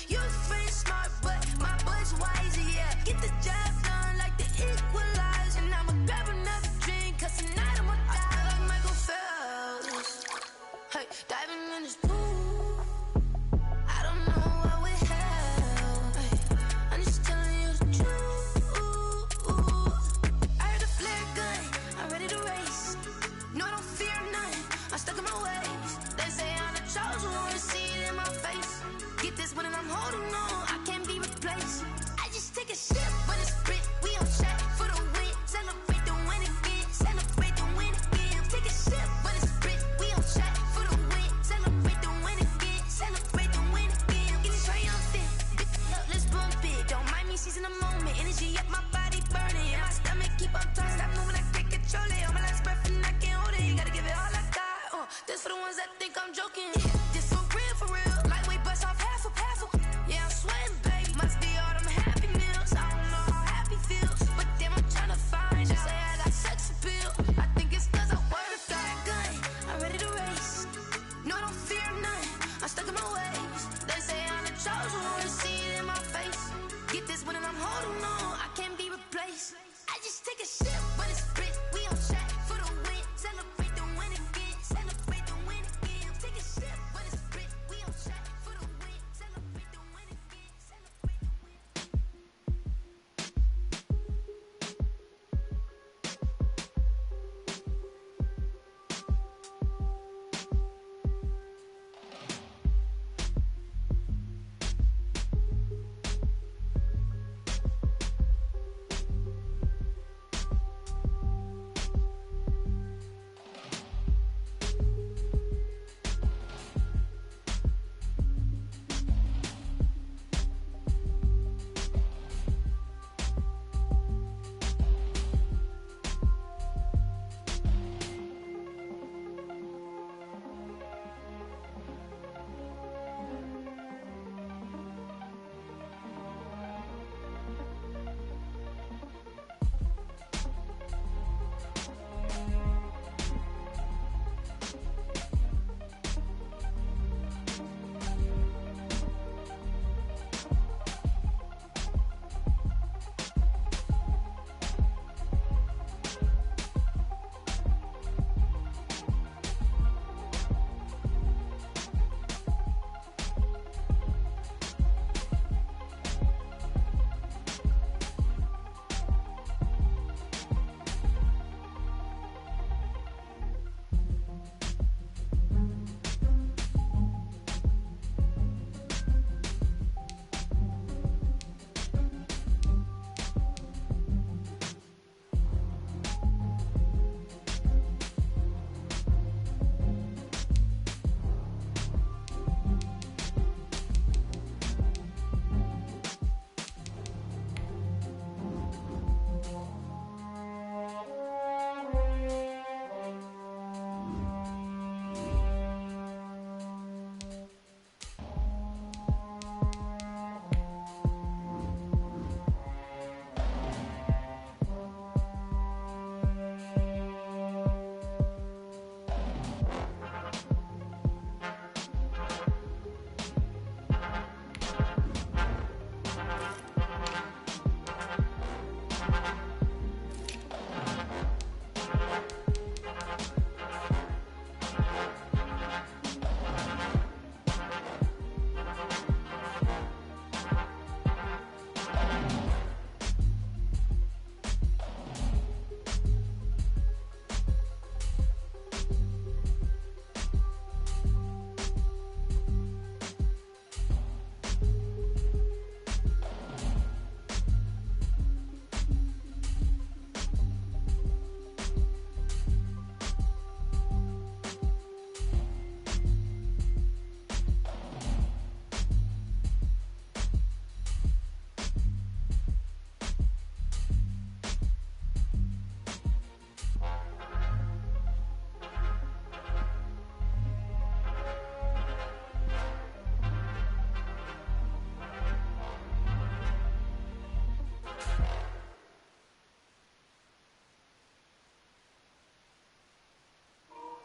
You friend smart, but my boy's wiser, yeah. Get the job done like the equalizer. And I'ma grab another drink, cause tonight I'ma die like Michael Phelps. Hey, diving in this pool, I don't know what we have. Hey, I'm just telling you the truth. I heard a flare gun, I'm ready to race. No, I don't fear nothing, I'm stuck in my ways. They say I'm the chosen one, see it in my face. Get this one and I'm holding on, I can't be replaced. I just take a sip, but it's Brit, we on track for the win. Celebrate the win again, celebrate the win again. Take a sip, but it's Brit, we on track for the win. Celebrate the win again, celebrate the win again. Getting triumphant, up, let's bump it. Don't mind me seizing the moment, energy up, my body burning. And my stomach keep on turning, stop moving, I can't control it. On my last breath and I can't hold it, you gotta give it all I got. This for the ones that think I'm joking. This for real, lightweight bust off half a. Yeah, I'm sweating, babe, must be all them happy meals. I don't know how happy feels, but damn, I'm tryna find out. Say I got sex appeal, I think it's cause I wear a fat gun. I'm ready to race, no, I don't fear nothing, I'm stuck in my ways. They say I'm the chosen one, see it in my face. Get this one and I'm holding on, I can't be replaced. I just take a sip, but it's Brit, we on track for the win. Celebrate the win again, celebrate the win again. Take a sip, but it's Brit, we on track for the win. Celebrate the win again, celebrate the win.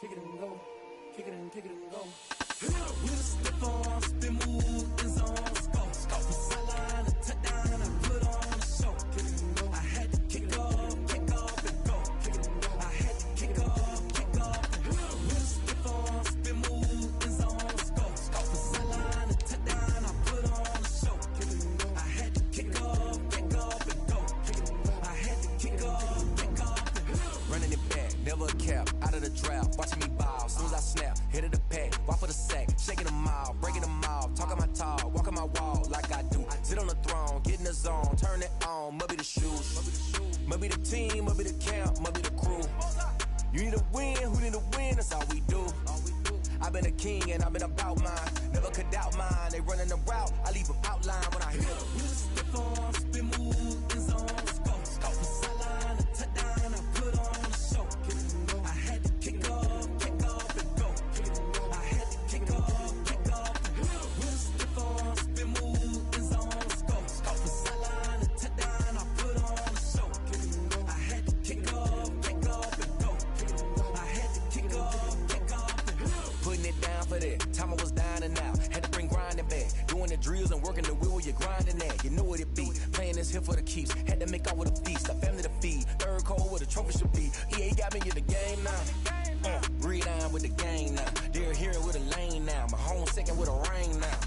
kick it and go, kick it and go. With a stiff arm, spin move, in zone, scope. From sideline to touchdown, I put on a show. I had to kick off and go. I had to kick off and go. With a stiff arm, spin move, in zone, scope. From sideline to touchdown, I put on a show. I had to kick off and go. I had to kick off and go. Running it back, never a cap, out of the drought, watching me ball, soon as I snap, head of the pack, walk for the sack, shaking them all, breaking them all, talking my talk, walking my wall like I do, sit on the throne, get in the zone, turn it on, must be the shoes, must be the team, must be the camp, must be the crew, you need a win, who need a win, that's all we do, I've been a king and I've been about mine, never could doubt mine, they running the route, I leave them outline when I hit them. With a stiff arm, spin move, in zone, scope. From sideline to touchdown, I put on a show. I had to kick off and go. I had to kick off and go. With a stiff arm, spin move, in zone, scope. From sideline to touchdown, I put on a show. I had to kick off and go. I had to kick off and go. Putting it down for that, time I was down and out, had to bring grinding back, doing the drills and working the wheel where you're grinding at, you know what it be, playing this here for the keeps, had to make out with a feast, a family to feed, third cold where the trophy should be, EA got me in the game now, breathe on with the game now, they're here with a lane now, my home second with a rain now,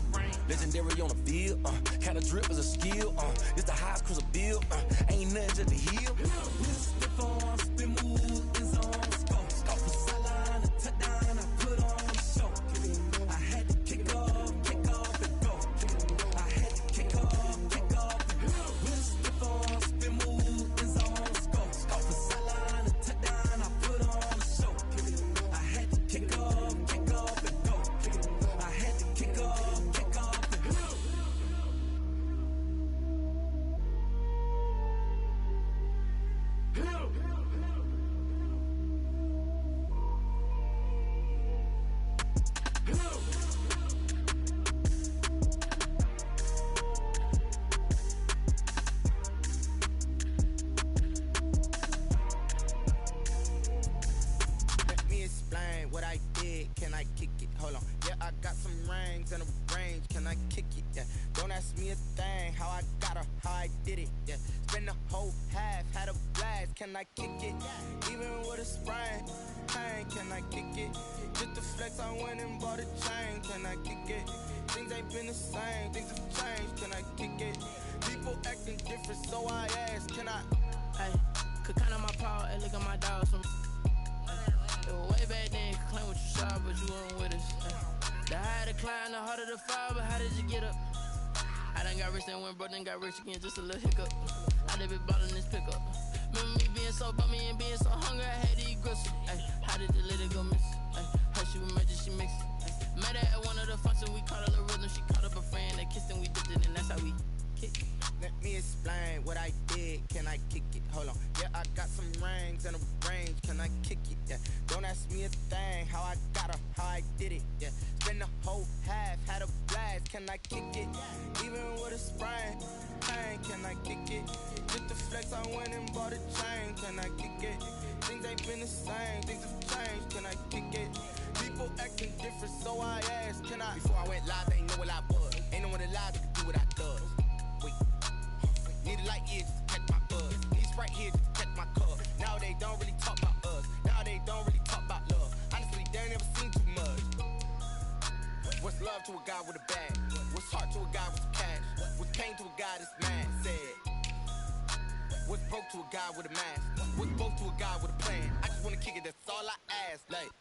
legendary on the field, kinda drip as a skill, it's the highest cruiser bill, ain't nothing just to heal. With a stiff arm, spin move, in zone, scope. From sideline to touchdown, I put on a show. I had to kick off and go. I had to kick off and go. With a stiff arm, spin move, in zone, scope. From sideline to touchdown, I put on a show. I had to kick off and go. I had to kick off and go. Let me explain what I did. Can I kick it? Hold on. Yeah, I got some rings and a range. Can I kick it? Yeah. Don't ask me a thing. How I got her, how I did it. Yeah. Spend the whole half, had a blast. Can I kick it? Even with a sprain. Pain, can I kick it? Just the flex, I went and bought a chain. Can I kick it? Things ain't been the same. Things have changed. Can I kick it? People acting different, so I ask. Can I? Hey, could count on my paw and look at my dogs from way back then, could claim what you saw, but you weren't with us. The higher the climb, the harder the fall, but how did you get up? I done got rich and went broke, then got rich again, just a little hiccup. I done been ballin' this pickup. Remember me being so bummy and being so hungry, I had to eat gristle. Ay, how did the lady go miss? Ay, how she was magic, she mixed. Met her at one of the functions, we caught a little rhythm, she caught up a friend, they kissed and we dipped it, and that's how we kick. Let me explain what I did. Can I kick it? Hold on. Yeah, I got some rings and a range. Can I kick it? Yeah. Don't ask me a thing. How I got her, how I did it. Yeah. Spend the whole half, had a blast. Can I kick it? Even with a sprain. Pain, can I kick it? Just the flex, I went and bought a chain. Can I kick it? Things ain't been the same. Things have changed. Can I kick it? People acting different, so I asked. Can I? Before I went live, they ain't know what I was. Ain't no one alive that could do what I does. Wait. Need a light here just to catch my buzz. Need Sprite here just to catch my cup. Now they don't really talk about us. Now they don't really talk about love. Honestly, they ain't never seen too much. What's love to a guy with a bag? What's heart to a guy with some cash? What's pain to a guy that's mad? Said. What's broke to a guy with a mask? What's broke to a guy with a plan? I just wanna kick it, that's all I ask. Like,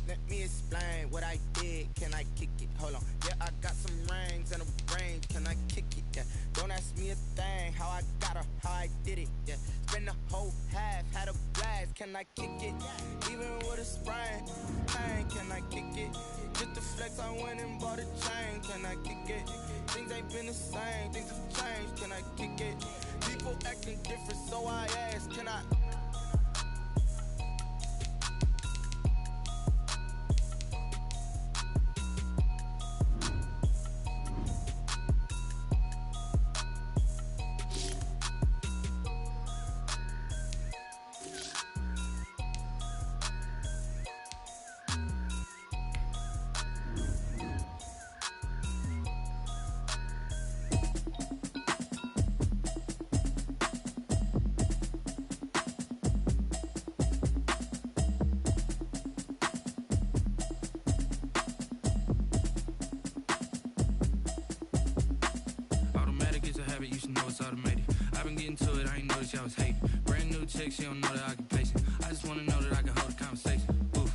let me explain what I did. Can I kick it? Hold on. Yeah, I got some rings and a range. Can I kick it? Yeah. Don't ask me a thing. How I got her, how I did it. Yeah. Spend the whole half, had a blast. Can I kick it? Even with a sprain. Pain, can I kick it? Just the flex, I went and bought a chain. Can I kick it? Things ain't been the same. Things have changed. Can I kick it? People acting different, so I ask. Can I? chick, she don't know that I can pace it. I just wanna know that I can hold a conversation. Oof,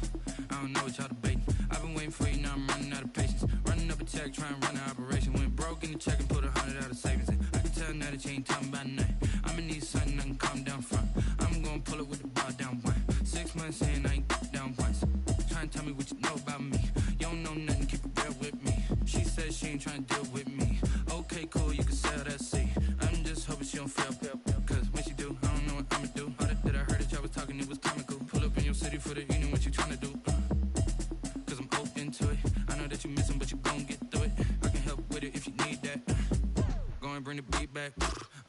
I don't know what y'all debating. I've been waiting for you, now I'm running out of patience. Running up a check, trying to run an operation. Went broke in the check and put 100 out of savings in. I can tell now that you ain't talking about nothing. I'ma need something I can calm down from. I'm gonna pull it with the bar down one. 6 months in, I ain't down once. Trying to tell me what you know about me. You don't know nothing, keep it real with me. She says she ain't trying to deal with me. Okay, cool, you can sell that seat. I'm just hoping she don't fail. Cause when she do, I don't know what I'ma do. All that I heard that y'all was talking, it was comical. Pull up in your city for the evening, what you trying to do? Cause I'm open to it. I know that you missing, but you gon' get through it. I can help with it if you need that. Go and bring the beat back.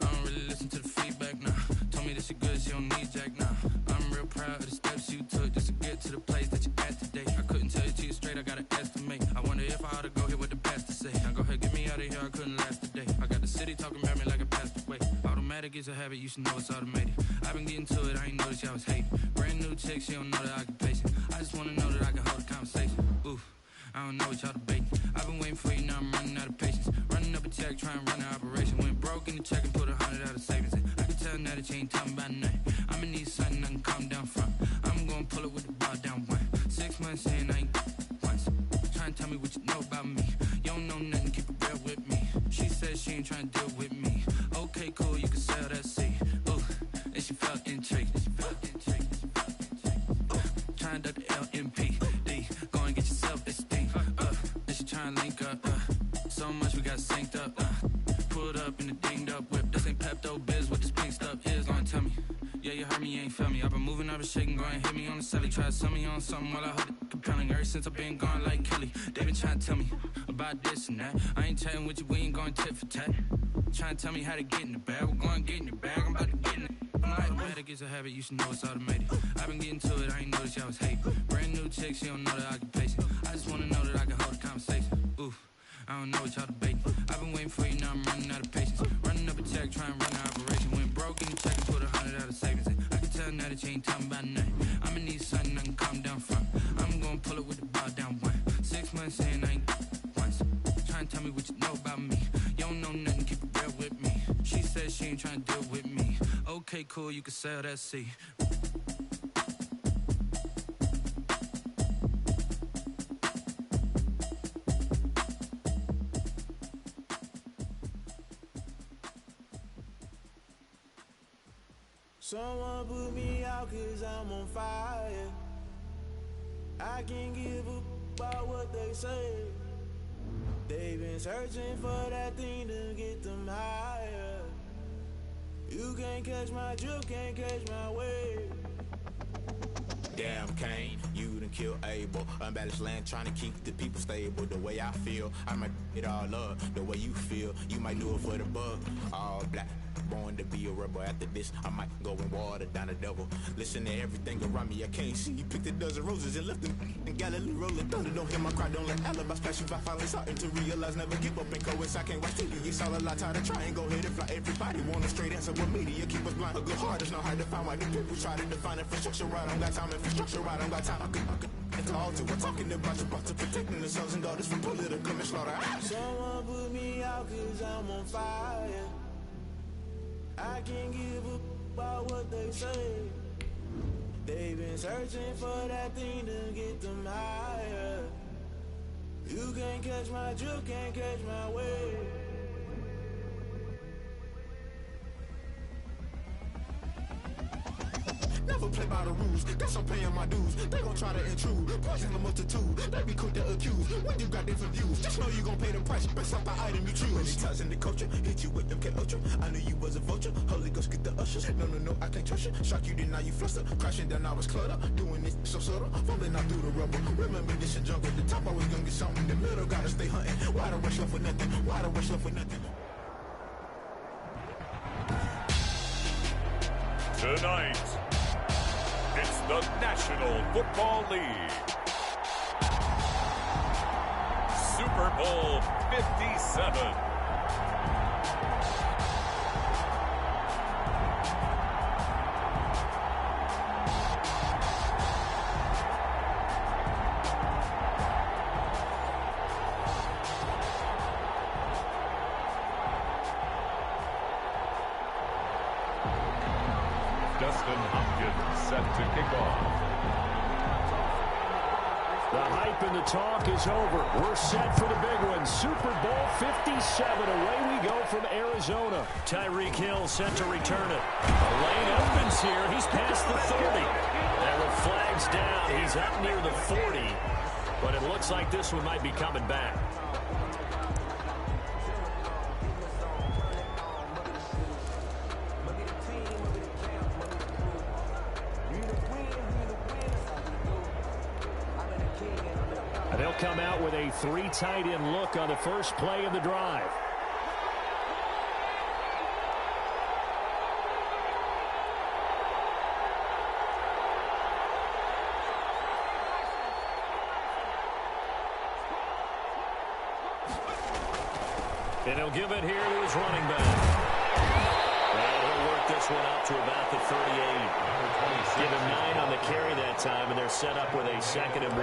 I don't really listen to the feedback, nah. Told me that she good, she don't need jack, nah. I'm real proud of the steps you took just to get to the place that you at today. I couldn't tell you to you straight, I gotta estimate. I wonder if I ought to go here with the pastor say. Now go ahead, get me out of here, I couldn't last a day. I got the city talking about me like I passed away. Automatic is a habit, you should know it's automated. I've been getting to it, I ain't noticed y'all was hating. Brand new chick, she don't know the occupation. I just wanna know that I can hold a conversation. Oof, I don't know what y'all debating. I've been waiting for you, now I'm running out of patience. Running up a check, trying to run an operation. Went broke in the check and put 100 out of savings in. I can tell now that you ain't talking about nothing. I'ma need something I can calm down from. I'm gonna pull it with the bar down one. 6 months in, I ain't once. Trying to tell me what you know about me. You don't know nothing, keep it real with me. She says she ain't trying to deal with me. Okay, cool, you can sell that seat. Ooh, and she felt intrigued. Trying to duck the LMPD. Go and get your self-esteem up. And she trying to link up. So much we got synced up. Pulled up in the dinged up whip. This ain't Pepto Biz, what this pink stuff is. Gonna tell me. Yeah, you heard me, you ain't felt me. I've been moving, I've been shaking, go and hit me on the celly. Try to sell me on something while I hold it compelling. Ever since I've been gone like Kelly, they been trying to tell me about this and that. I ain't chatting with you, we ain't going tit for tat. Trying to tell me how to get in the bag. We're going to get in the bag, I'm about to get in it. Automatic is a habit, you should know it's automated. I've been getting to it, I ain't noticed y'all was hating. Brand new chick, she don't know the occupation. I just wanna know that I can hold a conversation. Oof, I don't know what y'all debating. I've been waiting for you, now I'm running out of patience. Running up a check, trying to run an operation. Went broke in the check and put 100 out of savings in. I can tell now that you ain't talking about nothing. I'ma need something I can calm down from. I'm gonna pull it with the bar down one. 6 months in, I ain't once. Trying to tell me what you know about me. You don't know nothing, keep it real with me. She says she ain't trying to deal with me. Okay, cool, you can sell that seat. Someone put me out cause I'm on fire. I can't give up about what they say. They've been searching for that thing to get them higher. You can't catch my drift, can't catch my wave. Damn, Kane, you done killed Abel. Unbalanced land, trying to keep the people stable. The way I feel, I might it all up. The way you feel, you might do it for the bug. All black, born to be a rebel. After this, I might go and water down the devil. Listen to everything around me, I can't see. Picked a dozen roses and left them in Galilee rolling thunder. Don't hear my cry, don't let alibis flash. If I finally starting to realize, never give up and coast. I can't watch TV, it's all a lot. Time to try and go ahead and fly. Everybody want a straight answer with media, keep us blind. A good heart is not hard to find. Why the people try to define infrastructure right? I don't got time, infrastructure right, I don't got time. I could talk to. We're talking about you, protecting the sons and daughters from political and slaughter. Someone put me out cause I'm on fire. I can't give up about what they say. They've been searching for that thing to get them higher. You can't catch my drift, can't catch my wave. Never play by the rules, guess I'm paying my dues. They gon' try to intrude, poison the multitude. They be quick to accuse, when you got different views. Just know you gon' pay the price, based off the item you choose. Many times in the culture, hit you with MK Ultra. I knew you was a vulture, Holy Ghost get the ushers. No, I can't trust you. Shock you, then now you fluster. Crashing down, I was cluttered. Doing this so subtle, falling out through the rubble. Remember this a jungle, the top I was gonna get something. The middle gotta stay hunting. Why the rush left for nothing? Why the rush left for nothing? Tonight, it's the National Football League. Super Bowl 57. Justin Hopkins set to kick off. The hype and the talk is over. We're set for the big one. Super Bowl 57. Away we go from Arizona. Tyreek Hill set to return it. The lane opens here. He's past the 30. And with flags down, he's up near the 40. But it looks like this one might be coming back. They'll come out with a 3 tight end look on the first play of the drive. And he'll give it here to his running back. And he'll work this one up to about the 38. Give him 9 on the carry that time, and they're set up with a 2nd and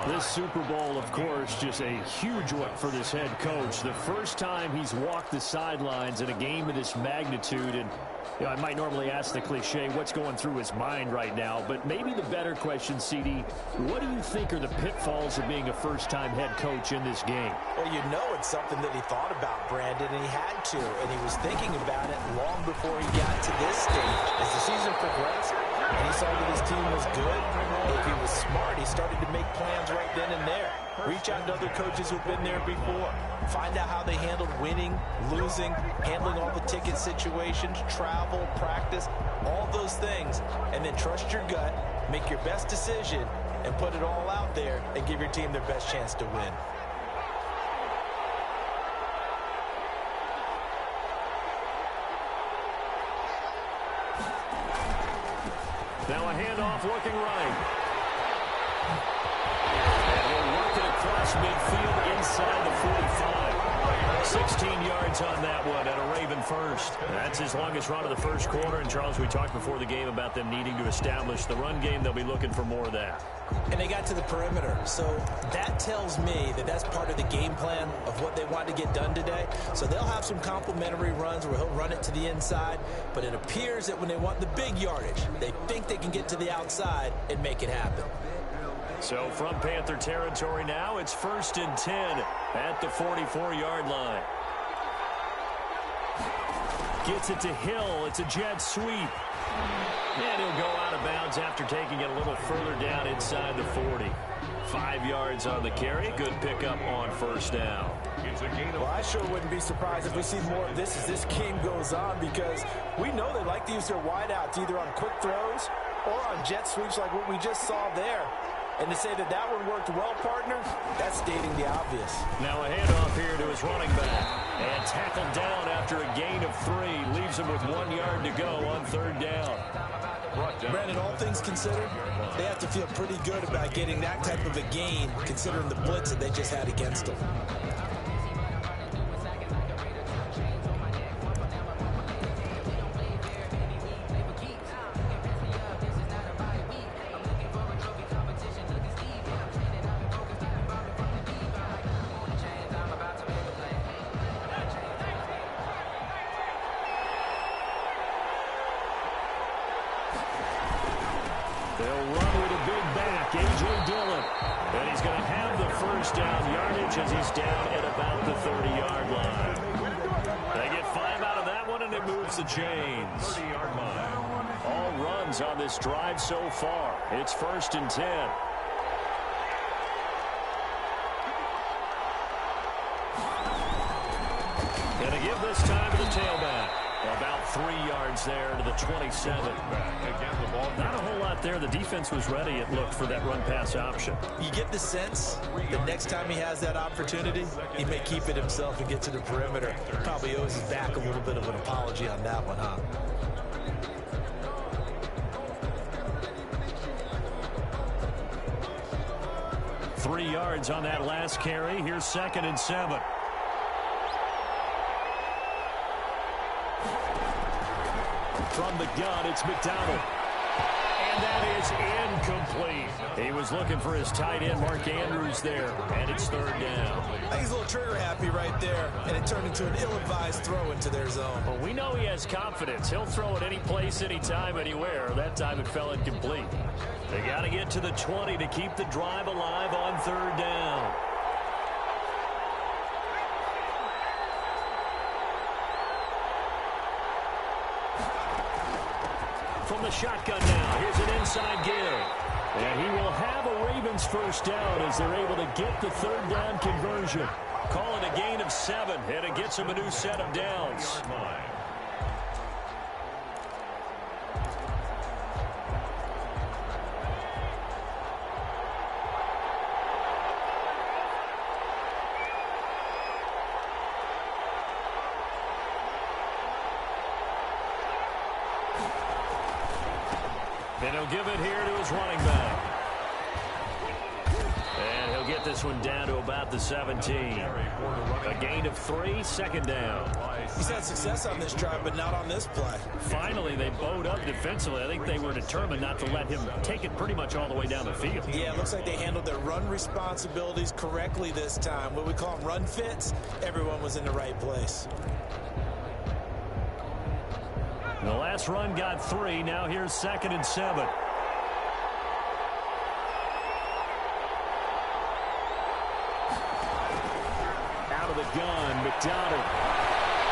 1. This Super Bowl, of course, just a huge one for this head coach. The first time he's walked the sidelines in a game of this magnitude. And you know, I might normally ask the cliche, what's going through his mind right now? But maybe the better question, CD, what do you think are the pitfalls of being a first-time head coach in this game? Well, you know it's something that he thought about, Brandon, and he had to. And he was thinking about it long before he got to this stage. As the season progressed, and he saw that his team was good, if he was smart, he started to make plans right then and there. Reach out to other coaches who've been there before. Find out how they handled winning, losing, handling all the ticket situations, travel, practice, all those things. And then trust your gut, make your best decision, and put it all out there and give your team their best chance to win. Now a handoff looking right. And he'll work it across midfield inside the 45. 16 yards on that one and a Raven first. That's his longest run of the first quarter. And, Charles, we talked before the game about them needing to establish the run game. They'll be looking for more of that. And they got to the perimeter. So that tells me that that's part of the game plan of what they want to get done today. So they'll have some complementary runs where he'll run it to the inside. But it appears that when they want the big yardage, they think they can get to the outside and make it happen. So from Panther territory now, it's 1st and 10 at the 44-yard line. Gets it to Hill. It's a jet sweep. And he'll go out of bounds after taking it a little further down inside the 40. 5 yards on the carry. Good pickup on first down. Well, I sure wouldn't be surprised if we see more of this as this game goes on, because we know they like to use their wideouts either on quick throws or on jet sweeps like what we just saw there. And to say that that one worked well, partner, that's stating the obvious. Now a handoff here to his running back. And tackled down after a gain of 3. Leaves him with 1 yard to go on 3rd down. Brandon, all things considered, they have to feel pretty good about getting that type of a gain, considering the blitz that they just had against them. They'll run with a big back, A.J. Dillon. And he's going to have the first down yardage as he's down at about the 30-yard line. They get 5 out of that one, and it moves the chains. 30-yard line. All runs on this drive so far. It's 1st and 10. And they give this time to the tailback. About 3 yards there to the 27. Not a whole lot there. The defense was ready, it looked, for that run-pass option. You get the sense that next time he has that opportunity, he may keep it himself and get to the perimeter. Probably owes his back a little bit of an apology on that one, huh? Three yards on that last carry. Here's 2nd and 7. From the gun, it's McDonald. And that is incomplete. He was looking for his tight end, Mark Andrews, there, and it's third down. I think he's a little trigger happy right there, and it turned into an ill-advised throw into their zone. Well, we know he has confidence. He'll throw it any place, anytime, anywhere. That time it fell incomplete. They got to get to the 20 to keep the drive alive on third down. From the shotgun now, here's an inside give. And he will have a Ravens first down as they're able to get the third down conversion. Call it a gain of 7, and it gets him a new set of downs. And he'll give it here to his running back. And he'll get this one down to about the 17. A gain of 3, second down. He's had success on this drive, but not on this play. Finally, they bowed up defensively. I think they were determined not to let him take it pretty much all the way down the field. Yeah, it looks like they handled their run responsibilities correctly this time. What we call them run fits, everyone was in the right place. The last run got 3. Now here's 2nd and 7. Out of the gun, McDonald.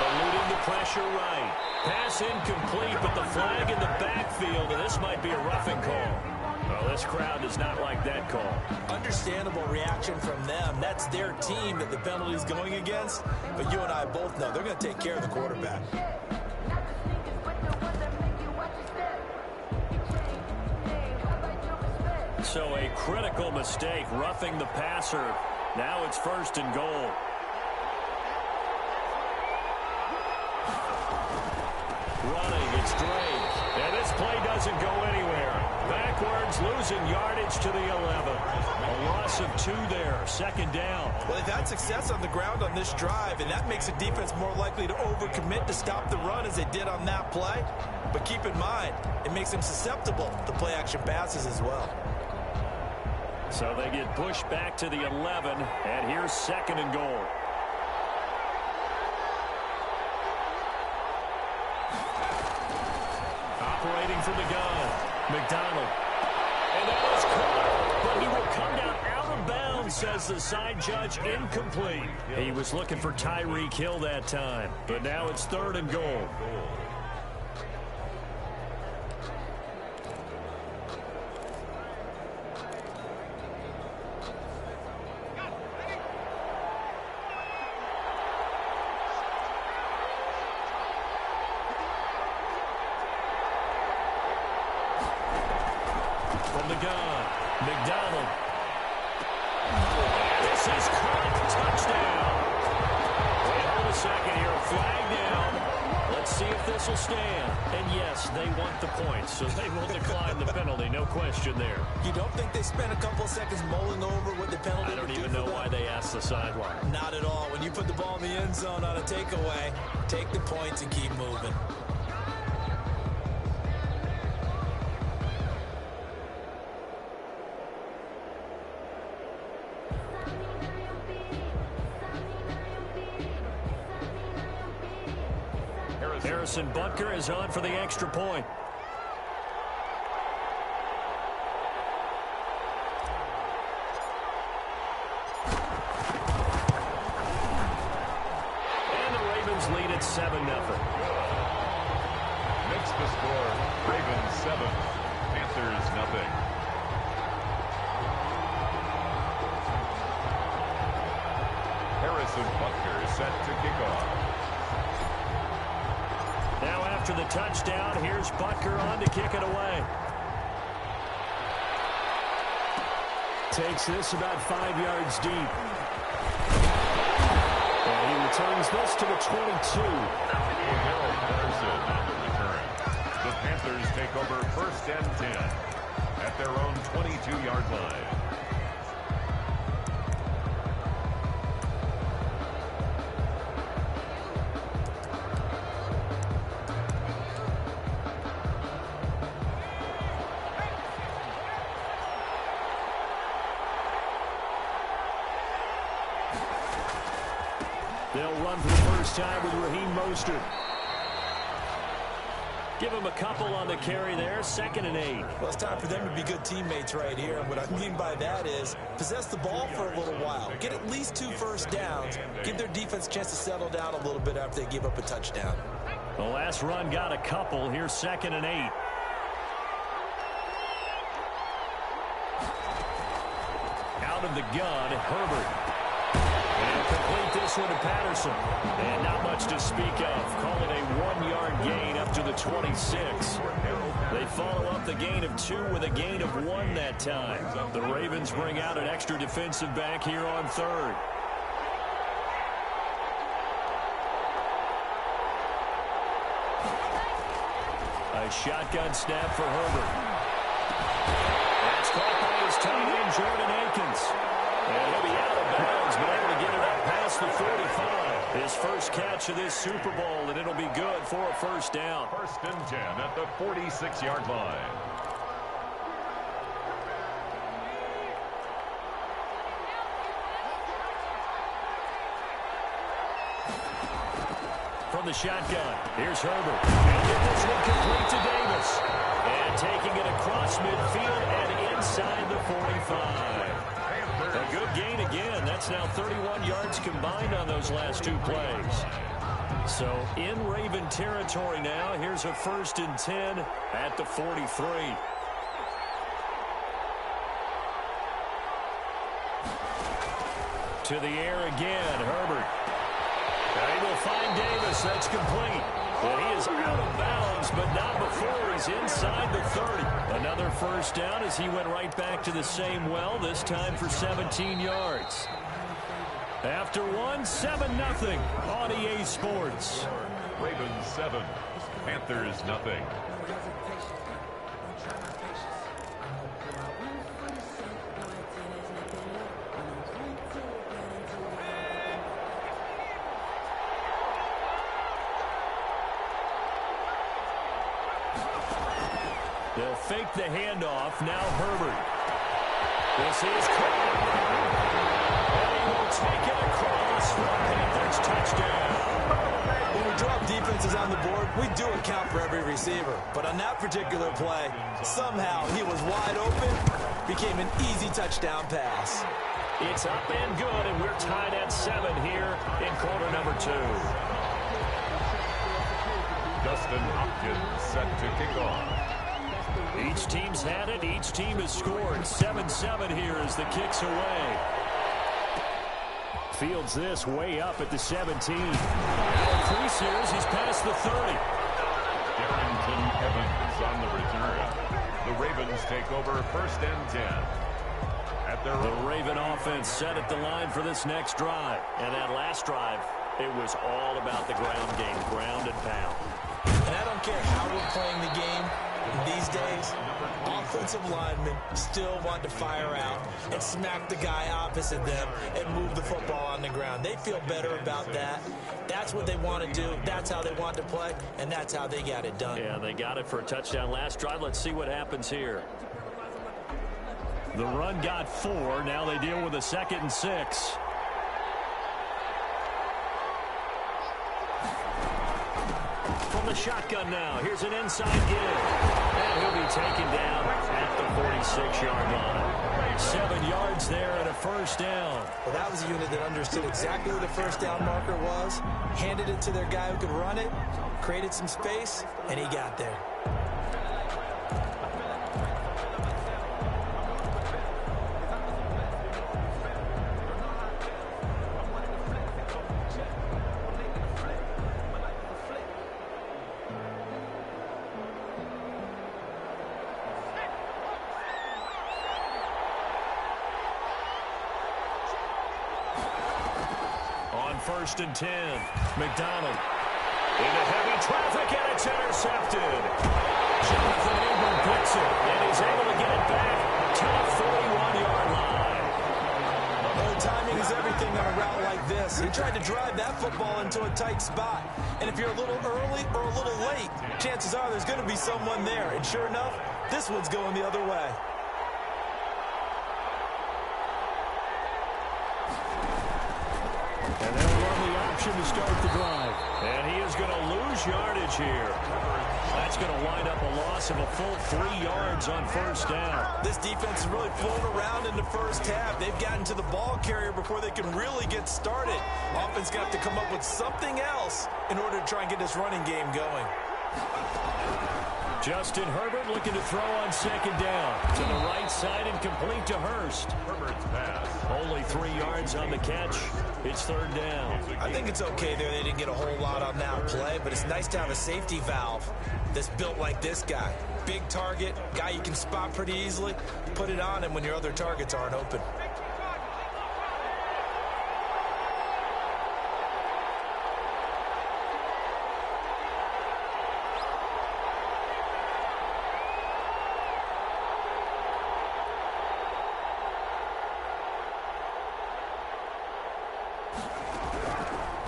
Eluding the pressure right. Pass incomplete, but the flag in the backfield, and this might be a roughing call. Well, this crowd does not like that call. Understandable reaction from them. That's their team that the penalty's going against. But you and I both know they're going to take care of the quarterback. So a critical mistake, roughing the passer. Now it's 1st and goal. Running, it's Drake. And this play doesn't go anywhere. Backwards, losing yardage to the 11. A loss of 2 there, 2nd down. Well, they've had success on the ground on this drive, and that makes a defense more likely to overcommit to stop the run as they did on that play. But keep in mind, it makes them susceptible to play-action passes as well. So they get pushed back to the 11, and here's 2nd and goal. Operating from the gun, McDonald. And that is caught, but he will come down out of bounds, says the side judge, incomplete. He was looking for Tyreek Hill that time, but now it's 3rd and goal. From the gun, McDonald. This is caught. Touchdown. Wait, hold a second here. Flag down. Let's see if this will stand. And yes, they want the points, so they will decline the penalty. No question there. You don't think they spent a couple of seconds mulling over what the penalty I don't would even do know for why them? they asked the sideline. Not at all. When you put the ball in the end zone on a takeaway, take the points and keep moving. Harrison Butker is on for the extra point. And the Ravens lead at 7-0. Makes the score Ravens 7, Panthers 0. Harrison Butker is set to kick off. Now after the touchdown, here's Butker on to kick it away. Takes this about 5 yards deep. And he returns this to the 22. Harold Carson on the return. The Panthers take over 1st and 10 at their own 22-yard line. They'll run for the first time with Raheem Mostert. Give him a couple on the carry there, 2nd and 8. Well, it's time for them to be good teammates right here. And what I mean by that is possess the ball for a little while. Get at least 2 first downs. Give their defense a chance to settle down a little bit after they give up a touchdown. The last run got a couple. Here's 2nd and 8. Out of the gun, Herbert. And complete this one to Patterson. And not much to speak of. Call it a 1-yard gain up to the 26. They follow up the gain of 2 with a gain of 1 that time. The Ravens bring out an extra defensive back here on 3rd. A shotgun snap for Herbert. That's caught by his tight end, Jordan Akins. And he'll be out of bounds, but able to get it up past the 45. His first catch of this Super Bowl, and it'll be good for a first down. 1st and 10 at the 46-yard line. From the shotgun, here's Herbert. And get this one complete to Davis. And taking it across midfield and inside the 45. A good gain again. That's now 31 yards combined on those last 2 plays. So in Raven territory now. Here's a 1st and 10 at the 43. To the air again, Herbert. He will find Davis. That's complete. Well, he is out of bounds, but not before he's inside the 30. Another first down as he went right back to the same well, this time for 17 yards. After one, 7-0 on EA Sports. Ravens 7, Panthers 0. They'll fake the handoff. Now Herbert. This is caught. And he will take it across for a Panthers touchdown. When we drop defenses on the board, we do account for every receiver. But on that particular play, somehow he was wide open, became an easy touchdown pass. It's up and good, and we're tied at 7 here in quarter number 2. Justin Hopkins set to kick off. Each team's had it. Each team has scored. 7-7 here as the kick's away. Fields this way up at the 17. Increase here as he's past the 30. Darrington Evans on the return. The Ravens take over 1st and 10. The Raven offense set at the line for this next drive. And that last drive, it was all about the ground game, ground and pound. And I don't care how we're playing the game these days, offensive linemen still want to fire out and smack the guy opposite them and move the football on the ground. They feel better about that. That's what they want to do. That's how they want to play, and that's how they got it done. Yeah, they got it for a touchdown last drive. Let's see what happens here. The run got 4. Now they deal with a 2nd and 6. From the shotgun now. Here's an inside give. And he'll be taken down at the 46-yard line. 7 yards there and a first down. Well, that was a unit that understood exactly where the first down marker was, handed it to their guy who could run it, created some space, and he got there. On 1st and 10, McDonald into heavy traffic, and it's intercepted. Jonathan Ingram picks it, and he's able to get it back to the 41-yard line. Well, timing is everything on a route like this. He tried to drive that football into a tight spot, and if you're a little early or a little late, chances are there's going to be someone there, and sure enough, this one's going the other way. And they'll run the interception to start the drive. And he is going to lose yardage here. That's going to wind up a loss of a full 3 yards on first down. This defense is really fooling around in the first half. They've gotten to the ball carrier before they can really get started. Offense got to come up with something else in order to try and get this running game going. Justin Herbert looking to throw on second down. To the right side and complete to Hurst. Herbert's pass. Only 3 yards on the catch. It's third down. I think it's okay there. They didn't get a whole lot on that play, but it's nice to have a safety valve that's built like this guy. Big target, guy you can spot pretty easily. Put it on him when your other targets aren't open.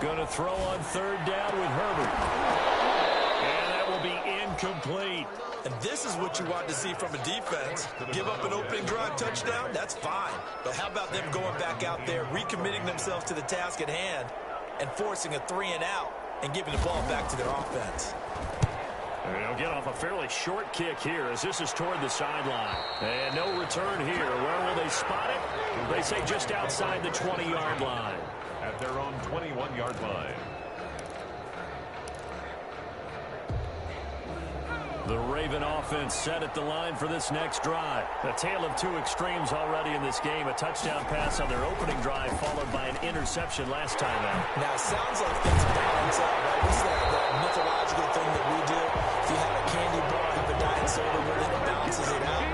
Going to throw on third down with Herbert. And that will be incomplete. And this is what you want to see from a defense. Give up an opening drive touchdown, that's fine. But how about them going back out there, recommitting themselves to the task at hand, and forcing a 3-and-out and giving the ball back to their offense. And they'll get off a fairly short kick here as this is toward the sideline. And no return here. Where will they spot it? They say just outside the 20-yard line. At their own 21-yard line. The Raven offense set at the line for this next drive. A tale of two extremes already in this game. A touchdown pass on their opening drive followed by an interception last time out. Now, it sounds like things balance out, right? This is that mythological thing that we do. If you have a candy bar, have a diet soda with it, it balances it out.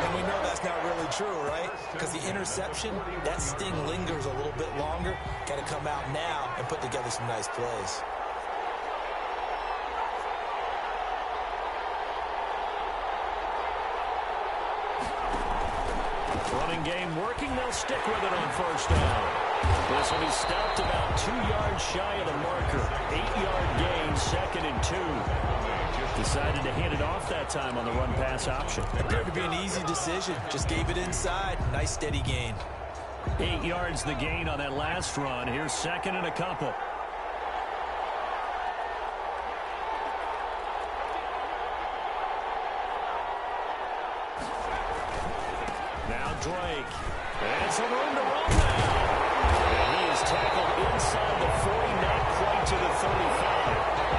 And we know that's not really true, right? Because the interception, that sting lingers a little bit longer. Got to come out now and put together some nice plays. Running game working. They'll stick with it on first down. This will be stopped about 2 yards shy of the marker. 8-yard gain, 2nd and 2. Decided to hand it off that time on the run-pass option. Appeared to be an easy decision. Just gave it inside. Nice steady gain. 8 yards the gain on that last run. Here's 2nd and a couple. Now Drake. And some room to run now. And he is tackled inside the 40, not quite to the 35.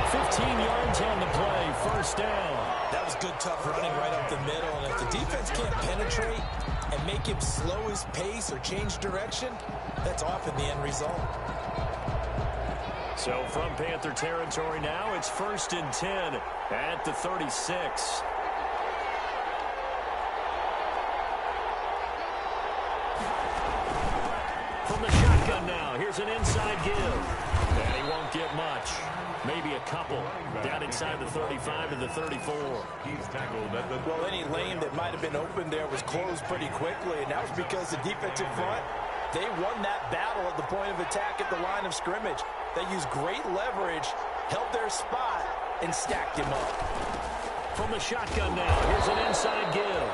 15 yards on the play, first down. That was good, tough running right up the middle. And if the defense can't penetrate and make him slow his pace or change direction, that's often the end result. So from Panther territory now, it's 1st and 10 at the 36. From the shotgun now, here's an inside give. And he won't get much. Maybe a couple. Down inside the 35 to the 34. He's tackled at the... Well, any lane that might have been open there was closed pretty quickly, and that was because the defensive front, they won that battle at the point of attack at the line of scrimmage. They used great leverage, held their spot, and stacked him up. From the shotgun now, here's an inside give.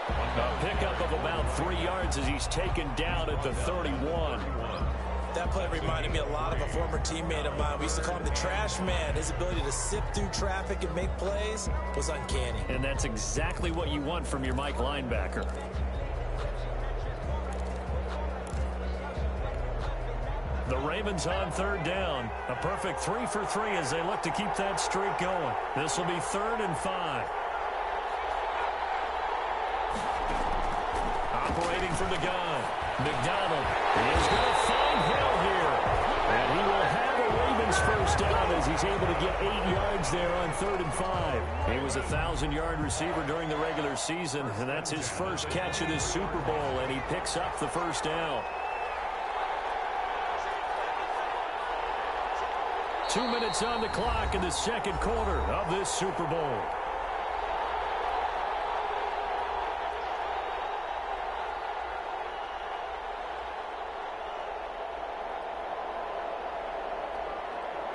A pickup of about 3 yards as he's taken down at the 31. That play reminded me a lot of a former teammate of mine. We used to call him the trash man. His ability to sift through traffic and make plays was uncanny. And that's exactly what you want from your Mike linebacker. The Ravens on third down. A perfect 3 for 3 as they look to keep that streak going. This will be 3rd and 5. Operating from the gun. McDonald is going to find Hill here. And he will have a Ravens first down as he's able to get 8 yards there on 3rd and 5. He was a 1,000-yard receiver during the regular season, and that's his first catch of this Super Bowl, and he picks up the first down. 2 minutes on the clock in the second quarter of this Super Bowl.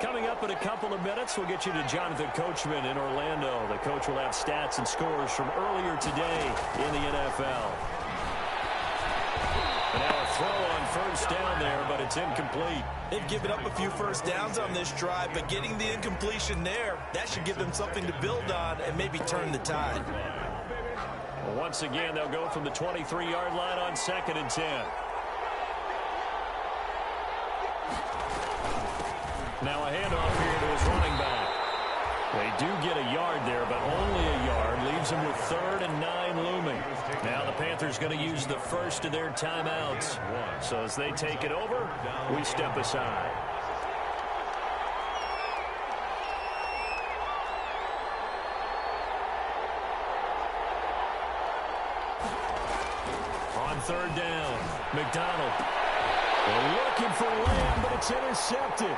Coming up in a couple of minutes, we'll get you to Jonathan Coachman in Orlando. The coach will have stats and scores from earlier today in the NFL. And now a throw on first down there, but it's incomplete. They've given up a few first downs on this drive, but getting the incompletion there, that should give them something to build on and maybe turn the tide. Well, once again, they'll go from the 23-yard line on 2nd and 10. Now a handoff here to his running back. They do get a yard there, but only a yard. Leaves them with 3rd and 9 looming. Now the Panthers going to use the first of their timeouts. So as they take it over, we step aside. On 3rd down, McDonald. They're looking for Lamb, but it's intercepted.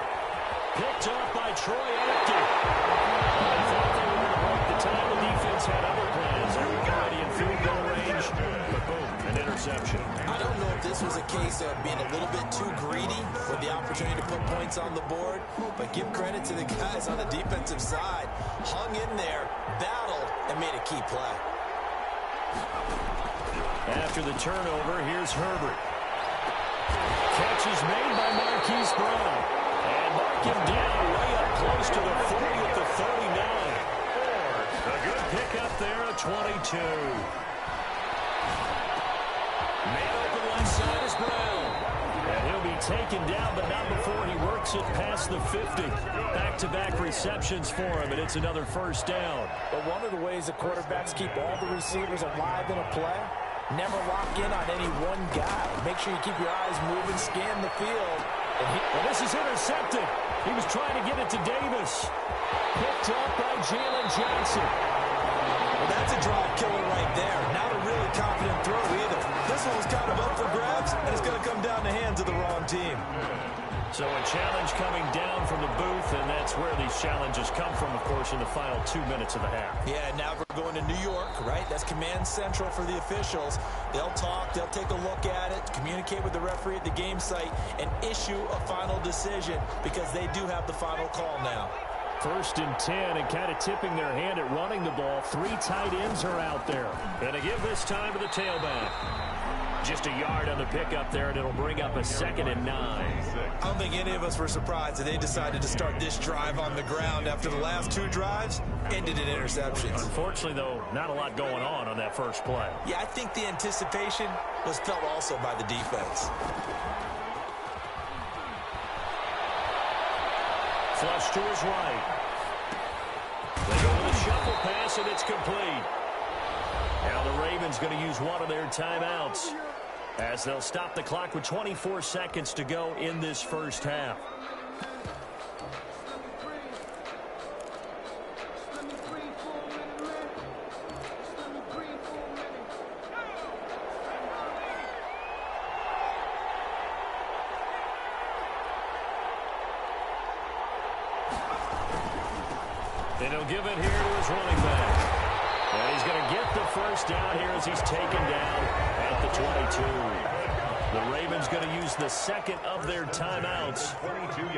Picked off by Troy Apke. I thought they were going to break the time. The defense had other plans. They were already in field goal range, but boom, an interception. I don't know if this was a case of being a little bit too greedy with the opportunity to put points on the board, but give credit to the guys on the defensive side. Hung in there, battled, and made a key play. After the turnover, here's Herbert. Catch is made by Marquise Brown. And mark him down way up close to the 40 at the 39. A good pickup there at 22. Man open left side is Brown. And he'll be taken down, but not before he works it past the 50. Back-to-back receptions for him, and it's another first down. But one of the ways the quarterbacks keep all the receivers alive in a play, never lock in on any one guy. Make sure you keep your eyes moving, scan the field. Well, this is intercepted. He was trying to get it to Davis. Picked up by Jalen Johnson. Well, that's a drive killer right there. Not a really confident throw either. This one was kind of up for grabs, and it's going to come down the hands of the wrong team. So a challenge coming down from the booth, and that's where these challenges come from, of course, in the final 2 minutes of the half. Yeah, now we're going to New York, right? That's command central for the officials. They'll talk, they'll take a look at it, communicate with the referee at the game site, and issue a final decision because they do have the final call now. 1st and 10, and kind of tipping their hand at running the ball. 3 tight ends are out there. And to give this time to the tailback. Just a yard on the pickup there, and it'll bring up a 2nd and 9. I don't think any of us were surprised that they decided to start this drive on the ground after the last 2 drives ended in interceptions. Unfortunately, though, not a lot going on that first play. Yeah, I think the anticipation was felt also by the defense. Flush to his right. They go with a shuffle pass, and it's complete. Now the Ravens going to use one of their timeouts as they'll stop the clock with 24 seconds to go in this first half. And he'll give it here to his running back. And he's going to get the first down here as he's taken down at the 22. The Ravens going to use the second of their timeouts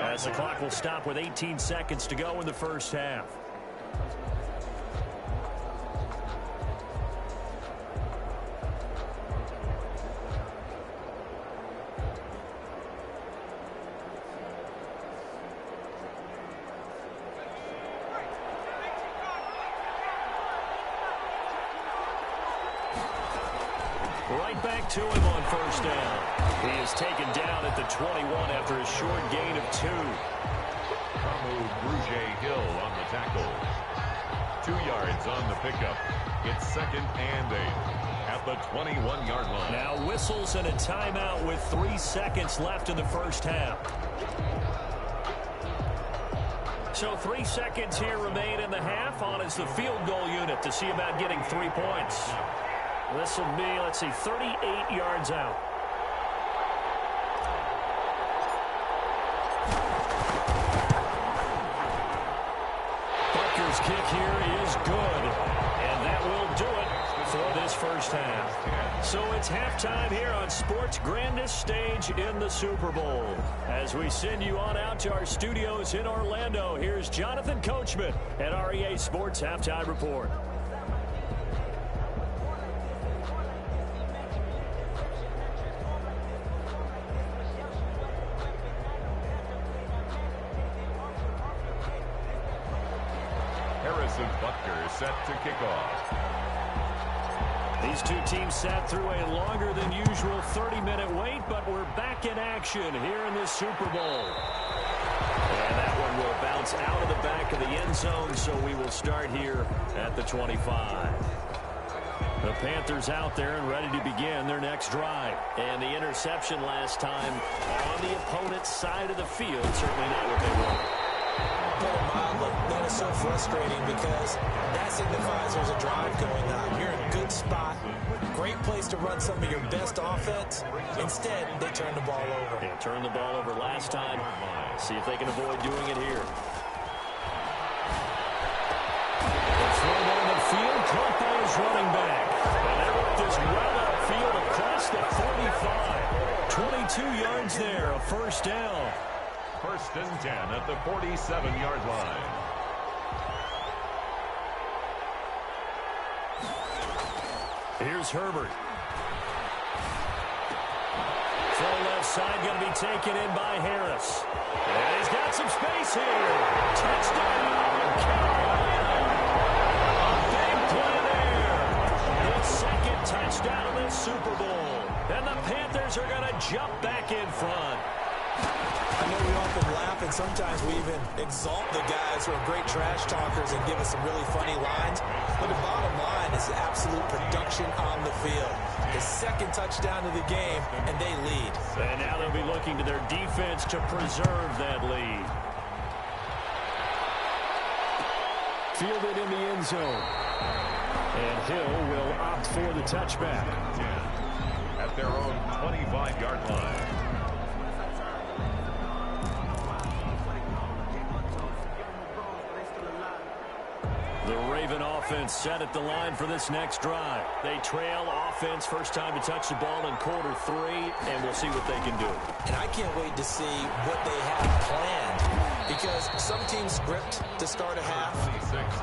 as the clock will stop with 18 seconds to go in the first half. Right back to him on first down. He is taken down at the 21 after a short gain of 2. Hill on the tackle. 2 yards on the pickup. It's 2nd and 8 at the 21-yard line. Now whistles and a timeout with 3 seconds left in the first half. So 3 seconds here remain in the half. On is the field goal unit to see about getting 3 points. This will be, let's see, 38 yards out. Butker's kick here is good. And that will do it for this first half. So it's halftime here on sports' grandest stage in the Super Bowl. As we send you on out to our studios in Orlando, here's Jonathan Coachman at REA Sports Halftime Report. Joseph Butker set to kick off. These two teams sat through a longer than usual 30-minute wait, but we're back in action here in this Super Bowl. And that one will bounce out of the back of the end zone, so we will start here at the 25. The Panthers out there and ready to begin their next drive. And the interception last time on the opponent's side of the field, certainly not what they want. Put it mildly, that is so frustrating because that signifies there's a drive going on. You're in a good spot, great place to run some of your best offense. Instead, they turn the ball over. Yeah, turned the ball over last time. See if they can avoid doing it here. Throw down the field, caught by his running back. And they work this well upfield across the 45. 22 yards there, a first down. First and 10 at the 47-yard line. Here's Herbert. Throw left side, going to be taken in by Harris. And he's got some space here. Touchdown, Carolina. A big play there. His second touchdown of this Super Bowl. And the Panthers are going to jump back in front. I know we often laugh and sometimes we even exalt the guys who are great trash talkers and give us some really funny lines. But the bottom line is absolute production on the field. His second touchdown of the game, and they lead. And now they'll be looking to their defense to preserve that lead. Fielded in the end zone. And Hill will opt for the touchback. At their own 25-yard line. The Raven offense set at the line for this next drive. They trail offense, first time to touch the ball in quarter 3, and we'll see what they can do. And I can't wait to see what they have planned, because some teams script to start a half.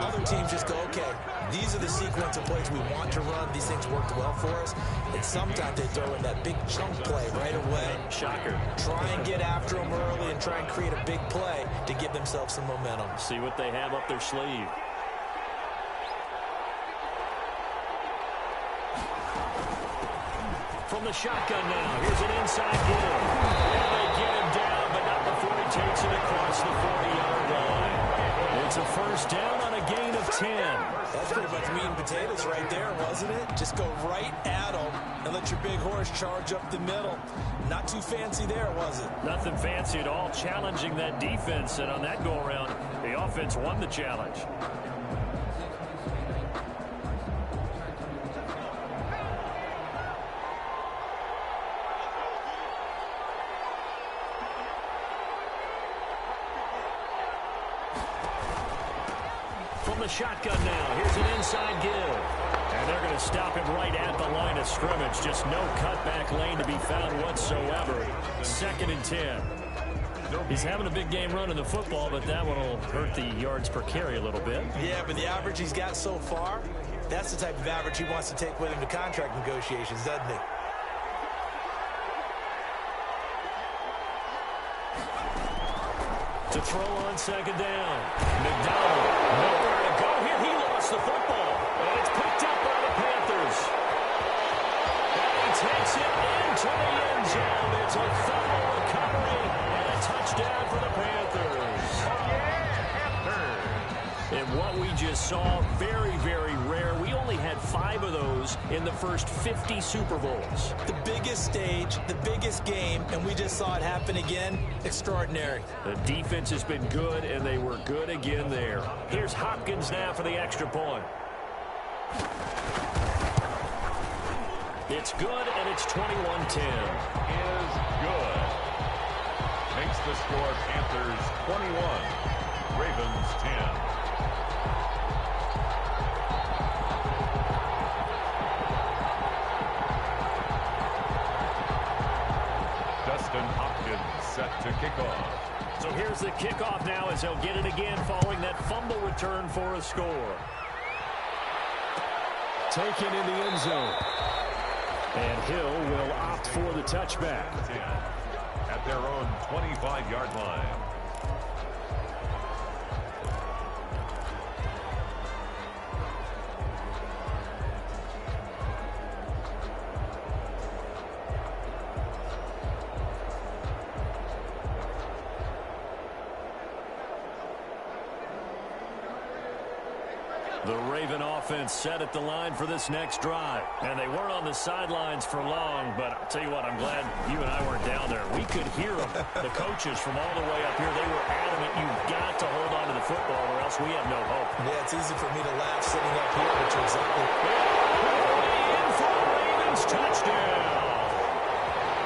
Other teams just go, okay, these are the sequence of plays we want to run. These things worked well for us. And sometimes they throw in that big chunk play right away. Shocker. Try and get after them early and try and create a big play to give themselves some momentum. See what they have up their sleeve. From the shotgun now, here's an inside give. And they get him down, but not before he takes it across the 40-yard line. It's a first down on a gain of 10. That's pretty much meat and potatoes right there, wasn't it? Just go right at them and let your big horse charge up the middle. Not too fancy there, was it? Nothing fancy at all, challenging that defense. And on that go-around, the offense won the challenge. From the shotgun now, here's an inside give. And they're going to stop him right at the line of scrimmage. Just no cutback lane to be found whatsoever. Second and 10. He's having a big game running the football, but that one will hurt the yards per carry a little bit. Yeah, but the average he's got so far, that's the type of average he wants to take with him to contract negotiations, doesn't he? To throw on second down. McDonald, nowhere to go here. He lost the football. And it's picked up by the Panthers. And he takes it into the end zone. It's a fumble recovery and a touchdown for the Panthers. And what we just saw, very, very rare. We only had 5 of those in the first 50 Super Bowls. The biggest stage, the biggest game, and we just saw it happen again. Extraordinary. The defense has been good, and they were good again there. Here's Hopkins now for the extra point. It's good, and it's 21-10. Is good. Makes the score Panthers 21, Ravens 10. Hopkins set to kick off. So here's the kickoff now as they'll get it again following that fumble return for a score. Taken in the end zone. And Hill will opt for the touchback. At their own 25-yard line. The Raven offense set at the line for this next drive. And they weren't on the sidelines for long, but I'll tell you what, I'm glad you and I weren't down there. We could hear them, the coaches from all the way up here. They were adamant, you've got to hold on to the football or else we have no hope. Yeah, it's easy for me to laugh sitting up here, but you're exactly in for a Ravens touchdown.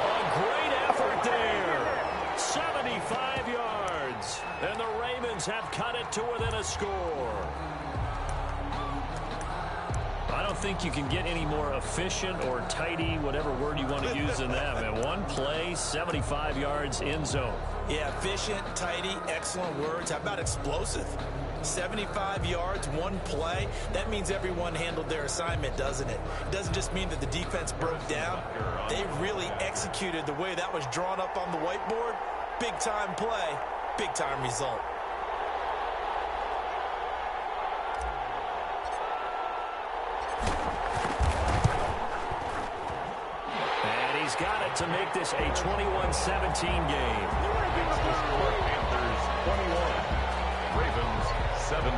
A great effort there. 75 yards. And the Ravens have cut it to within a score. I don't think you can get any more efficient or tidy, whatever word you want to use in that. Man, one play, 75 yards in zone. Yeah, efficient, tidy, excellent words. How about explosive? 75 yards, one play. That means everyone handled their assignment, doesn't it? It doesn't just mean that the defense broke down. They really executed the way that was drawn up on the whiteboard. Big-time play, big-time result. Got it to make this a 21-17 game. Panthers 21, Ravens 17.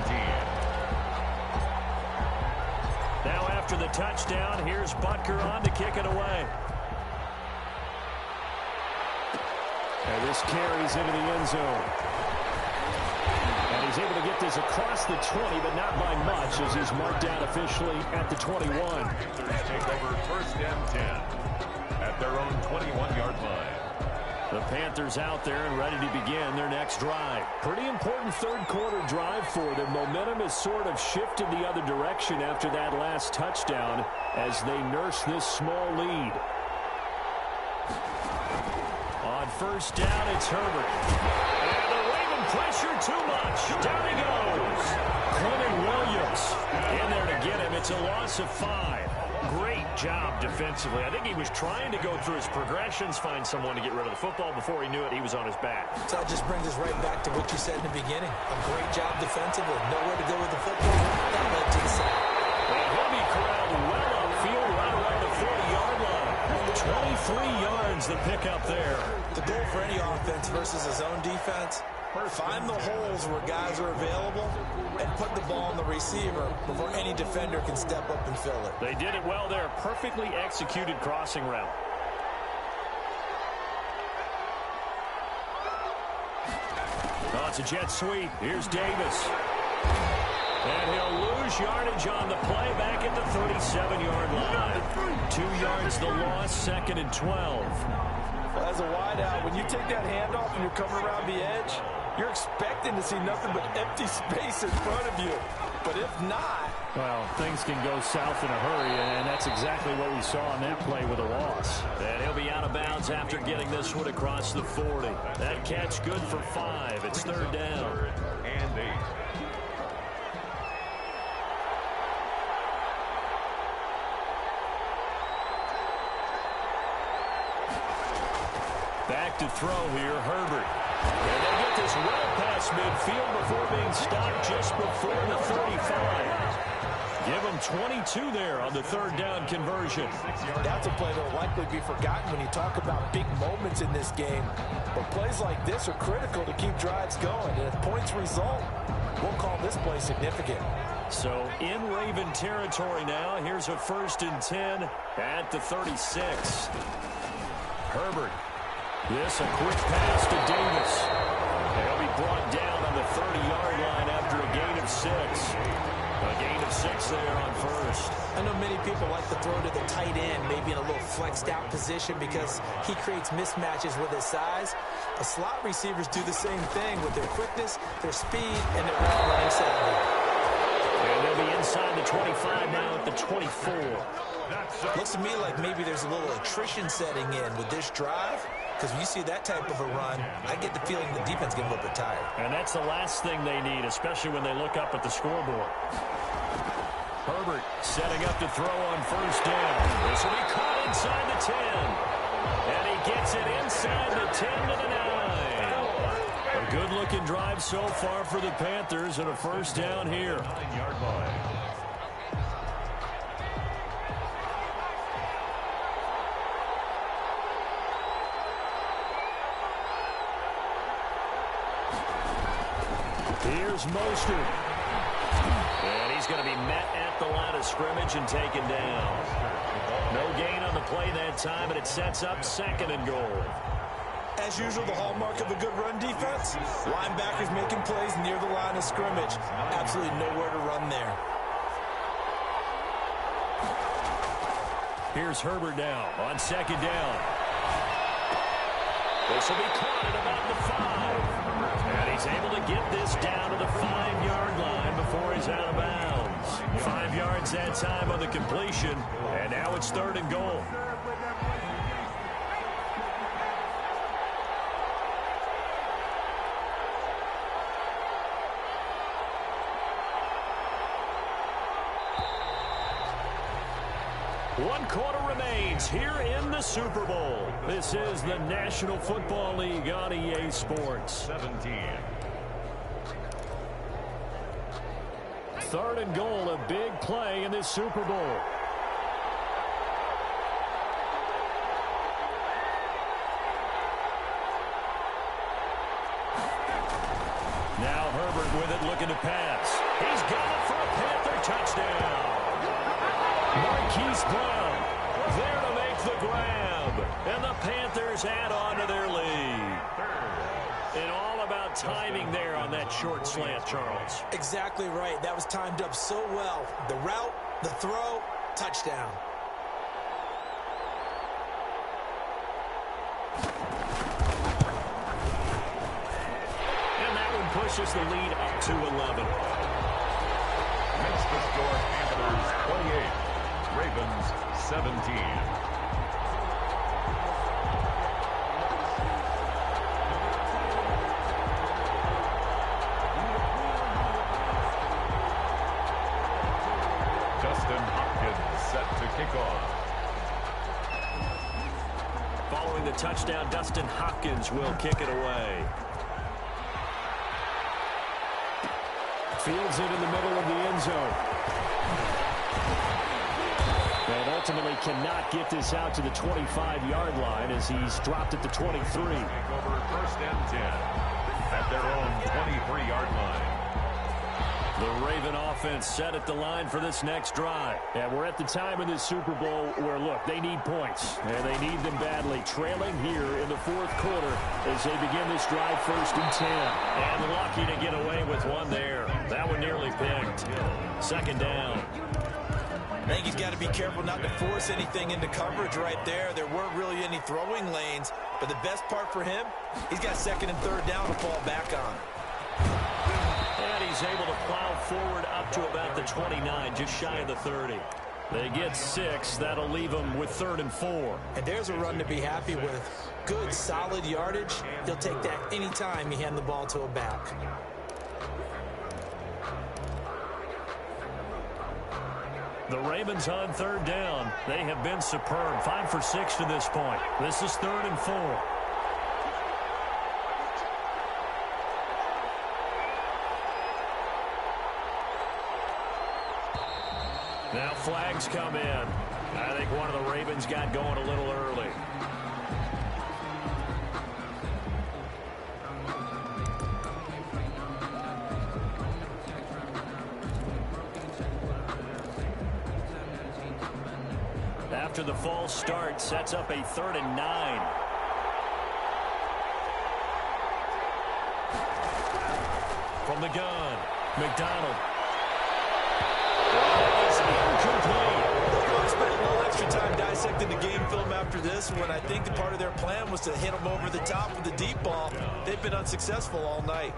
Now after the touchdown, here's Butker on to kick it away. And this carries into the end zone. And he's able to get this across the 20, but not by much as he's marked down officially at the 21. Panthers take over first and 10. At their own 21-yard line. The Panthers out there and ready to begin their next drive. Pretty important third-quarter drive for them. Momentum has sort of shifted the other direction after that last touchdown as they nurse this small lead. On first down, it's Herbert. And the Raven pressure too much. Down he goes. Quentin Williams in there to get him. It's a loss of 5. Great job defensively. I think he was trying to go through his progressions, find someone to get rid of the football. Before he knew it, he was on his back. So that just brings us right back to what you said in the beginning. A great job defensively. Nowhere to go with the football. That led to the sack. And he'll be corralled well upfield right around the 40-yard line. 23 yards the pickup there. The goal for any offense versus his own defense, find the holes where guys are available and put the ball on the receiver before any defender can step up and fill it. They did it well there. Perfectly executed crossing route. Oh, it's a jet sweep. Here's Davis. And he'll lose yardage on the play back at the 37-yard line. 2 yards the loss, second and 12. Well, as a wideout, when you take that handoff and you're coming around the edge, you're expecting to see nothing but empty space in front of you. But if not... Well, things can go south in a hurry, and that's exactly what we saw on that play with a loss. And he'll be out of bounds after getting this one across the 40. That catch good for 5. It's third down. And 8. Back to throw here, Herbert. And they get this well past midfield before being stopped just before the 35. Give them 22 there on the third down conversion. That's a play that will likely be forgotten when you talk about big moments in this game. But plays like this are critical to keep drives going. And if points result, we'll call this play significant. So in Raven territory now, here's a 1st and 10 at the 36. Herbert. This a quick pass to Davis. He'll be brought down on the 30-yard line after a gain of 6. A gain of 6 there on first. I know many people like to throw to the tight end, maybe in a little flexed out position because he creates mismatches with his size. The slot receivers do the same thing with their quickness, their speed, and their running savvy. And they'll be inside the 25 now at the 24. Looks to me like maybe there's a little attrition setting in with this drive. Because when you see that type of a run, I get the feeling the defense getting a little bit tired. And that's the last thing they need, especially when they look up at the scoreboard. Herbert setting up to throw on first down. This will be caught inside the 10. And he gets it inside the 10 to the 9. A good-looking drive so far for the Panthers and a first down here. 9-yard line. Here's Mostert. And he's going to be met at the line of scrimmage and taken down. No gain on the play that time, and it sets up 2nd and goal. As usual, the hallmark of a good run defense, linebackers making plays near the line of scrimmage. Absolutely nowhere to run there. Here's Herbert now on 2nd down. This will be caught at about the 5. And he's able to get this down to the 5-yard line before he's out of bounds. 5 yards that time on the completion, and now it's 3rd and goal. One quarter remains here in the Super Bowl. This is the National Football League on EA Sports. 17. 3rd and goal, a big play in this Super Bowl. Now Herbert with it, looking to pass. He's got it for a Panther touchdown. Marquise Brown there to make the grab. And the Panthers add on to their lead. And all about timing there on that short slant, Charles. Exactly right. That was timed up so well. The route, the throw, touchdown. And that one pushes the lead up to 11. Makes the score Panthers 28. Ravens 17. Justin Hopkins set to kick off. Following the touchdown, Dustin Hopkins will kick it away. Fields it in the middle of the end zone. And ultimately cannot get this out to the 25-yard line as he's dropped at the 23. Take over 1st and 10 at their own 23-yard line. The Raven offense set at the line for this next drive. And we're at the time in this Super Bowl where, look, they need points. And they need them badly. Trailing here in the 4th quarter as they begin this drive 1st and 10. And lucky to get away with one there. That one nearly picked. 2nd down. I think he's got to be careful not to force anything into coverage right there. There weren't really any throwing lanes. But the best part for him, he's got 2nd and 3rd down to fall back on. And he's able to plow forward up to about the 29, just shy of the 30. They get 6. That'll leave them with 3rd and 4. And there's a run to be happy with. Good, solid yardage. He'll take that any time you hand the ball to a back. The Ravens on 3rd down. They have been superb. 5 for 6 to this point. This is 3rd and 4. Now flags come in. I think one of the Ravens got going a little early. After the false start, sets up a 3rd and 9. From the gun, McDonald. They'll spend a little extra time dissecting the game film after this when I think the part of their plan was to hit them over the top with the deep ball. They've been unsuccessful all night.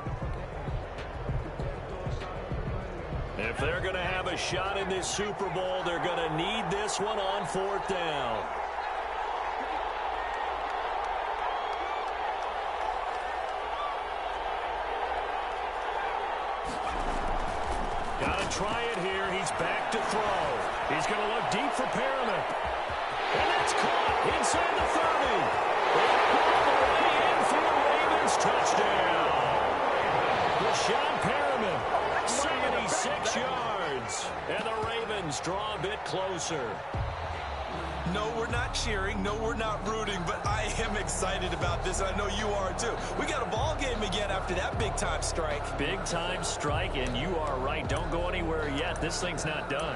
If they're going to have a shot in this Super Bowl, they're going to need this one on 4th down. Got to try it here. He's back to throw. He's going to look deep for Perriman. And that's caught inside the 30. All the way in for the Ravens touchdown. Rashad Perriman, 76 yards. And the Ravens draw a bit closer. No, we're not cheering. No, we're not rooting, but I am excited about this. I know you are too. We got a ball game again after that big-time strike. Big-time strike, and you are right. Don't go anywhere yet. This thing's not done.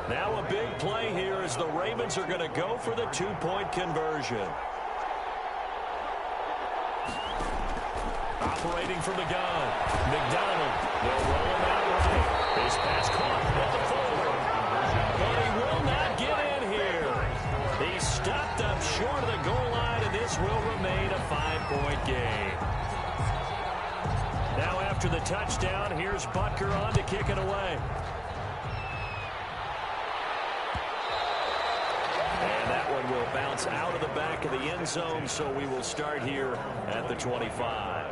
Now a big play here as the Ravens are going to go for the two-point conversion. Operating from the gun, McDonald will roll him out right. His pass caught at the forward, but he will not get in here. He stopped up short of the goal line, and this will remain a 5-point game. Now after the touchdown, here's Butker on to kick it away. And that one will bounce out of the back of the end zone, so we will start here at the 25.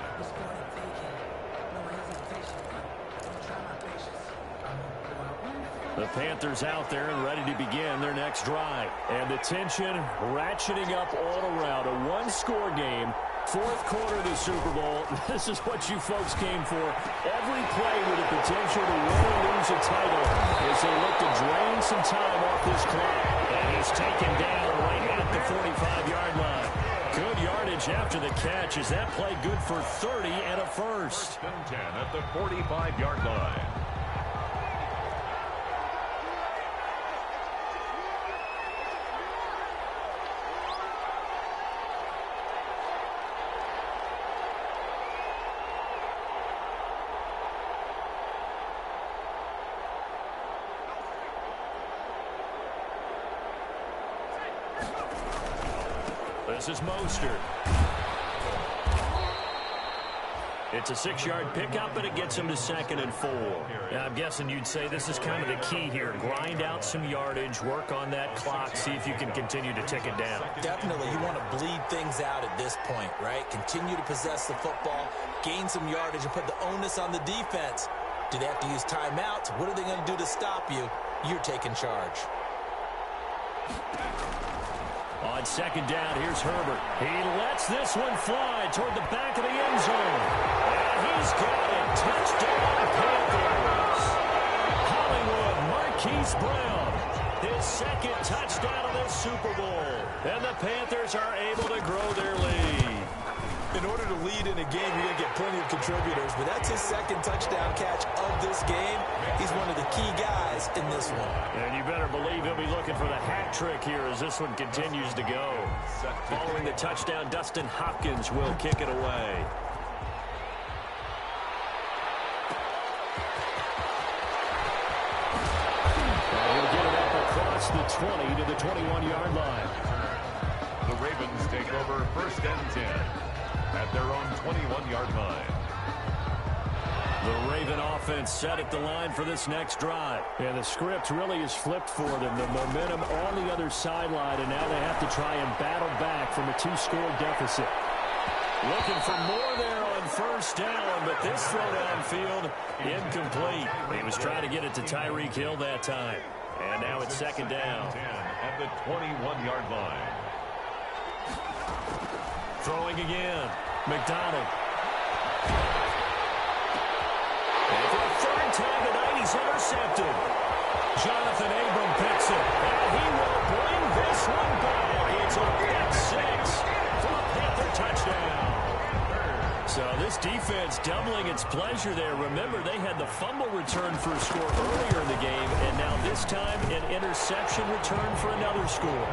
The Panthers out there and ready to begin their next drive. And the tension ratcheting up all around. A one-score game, fourth quarter of the Super Bowl. This is what you folks came for. Every play with the potential to win or lose a title as they look to drain some time off this clock. And he's taken down right at the 45-yard line. Good yardage after the catch. Is that play good for 30 and a first? 10 at the 45-yard line. This is Mostert. It's a 6-yard pickup, but it gets him to 2nd and 4. Yeah, I'm guessing you'd say this is kind of the key here. Grind out some yardage, work on that clock, see if you can continue to tick it down. Definitely, you want to bleed things out at this point, right? Continue to possess the football, gain some yardage, and put the onus on the defense. Do they have to use timeouts? What are they going to do to stop you? You're taking charge. On 2nd down, here's Herbert. He lets this one fly toward the back of the end zone. And he's got it. Touchdown, Panthers. Hollywood Marquise Brown. His 2nd touchdown of this Super Bowl. And the Panthers are able to grow their lead. In order to lead in a game, you're going to get plenty of contributors, but that's his 2nd touchdown catch of this game. He's one of the key guys in this one. And you better believe he'll be looking for the hat trick here as this one continues to go. Following the touchdown, Dustin Hopkins will kick it away. And he'll get it up across the 20 to the 21-yard line. The Ravens take over 1st and 10 at their own 21-yard line. The Raven offense set at the line for this next drive. And the script really is flipped for them. The momentum on the other sideline, and now they have to try and battle back from a 2-score deficit. Looking for more there on 1st down, but this throw downfield incomplete. He was trying to get it to Tyreek Hill that time. And now it's 2nd down. 10 at the 21-yard line. Throwing again. McDonald. And for a 3rd time tonight, he's intercepted. Jonathan Abram picks it. And he will bring this one back. It's a pick 6 for a Panther touchdown. So this defense doubling its pleasure there. Remember, they had the fumble return for a score earlier in the game, and now this time an interception return for another score.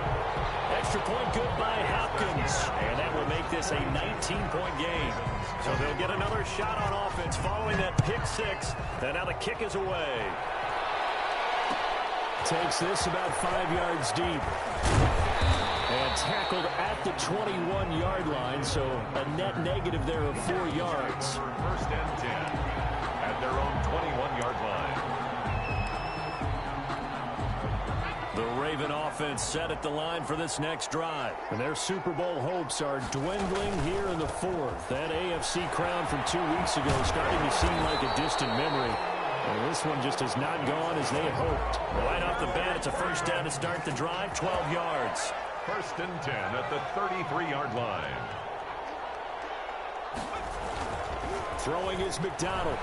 Extra point good by Hopkins, and that will make this a 19-point game. So they'll get another shot on offense following that pick 6, and now the kick is away. Takes this about 5 yards deep. And tackled at the 21-yard line, so a net negative there of 4 yards. 1st and 10 at their own 21-yard line. The Raven offense set at the line for this next drive. And their Super Bowl hopes are dwindling here in the 4th. That AFC crown from 2 weeks ago is starting to seem like a distant memory. And this one just has not gone as they had hoped. Right off the bat, it's a 1st down to start the drive, 12 yards. First and 10 at the 33-yard line. Throwing is McDonald.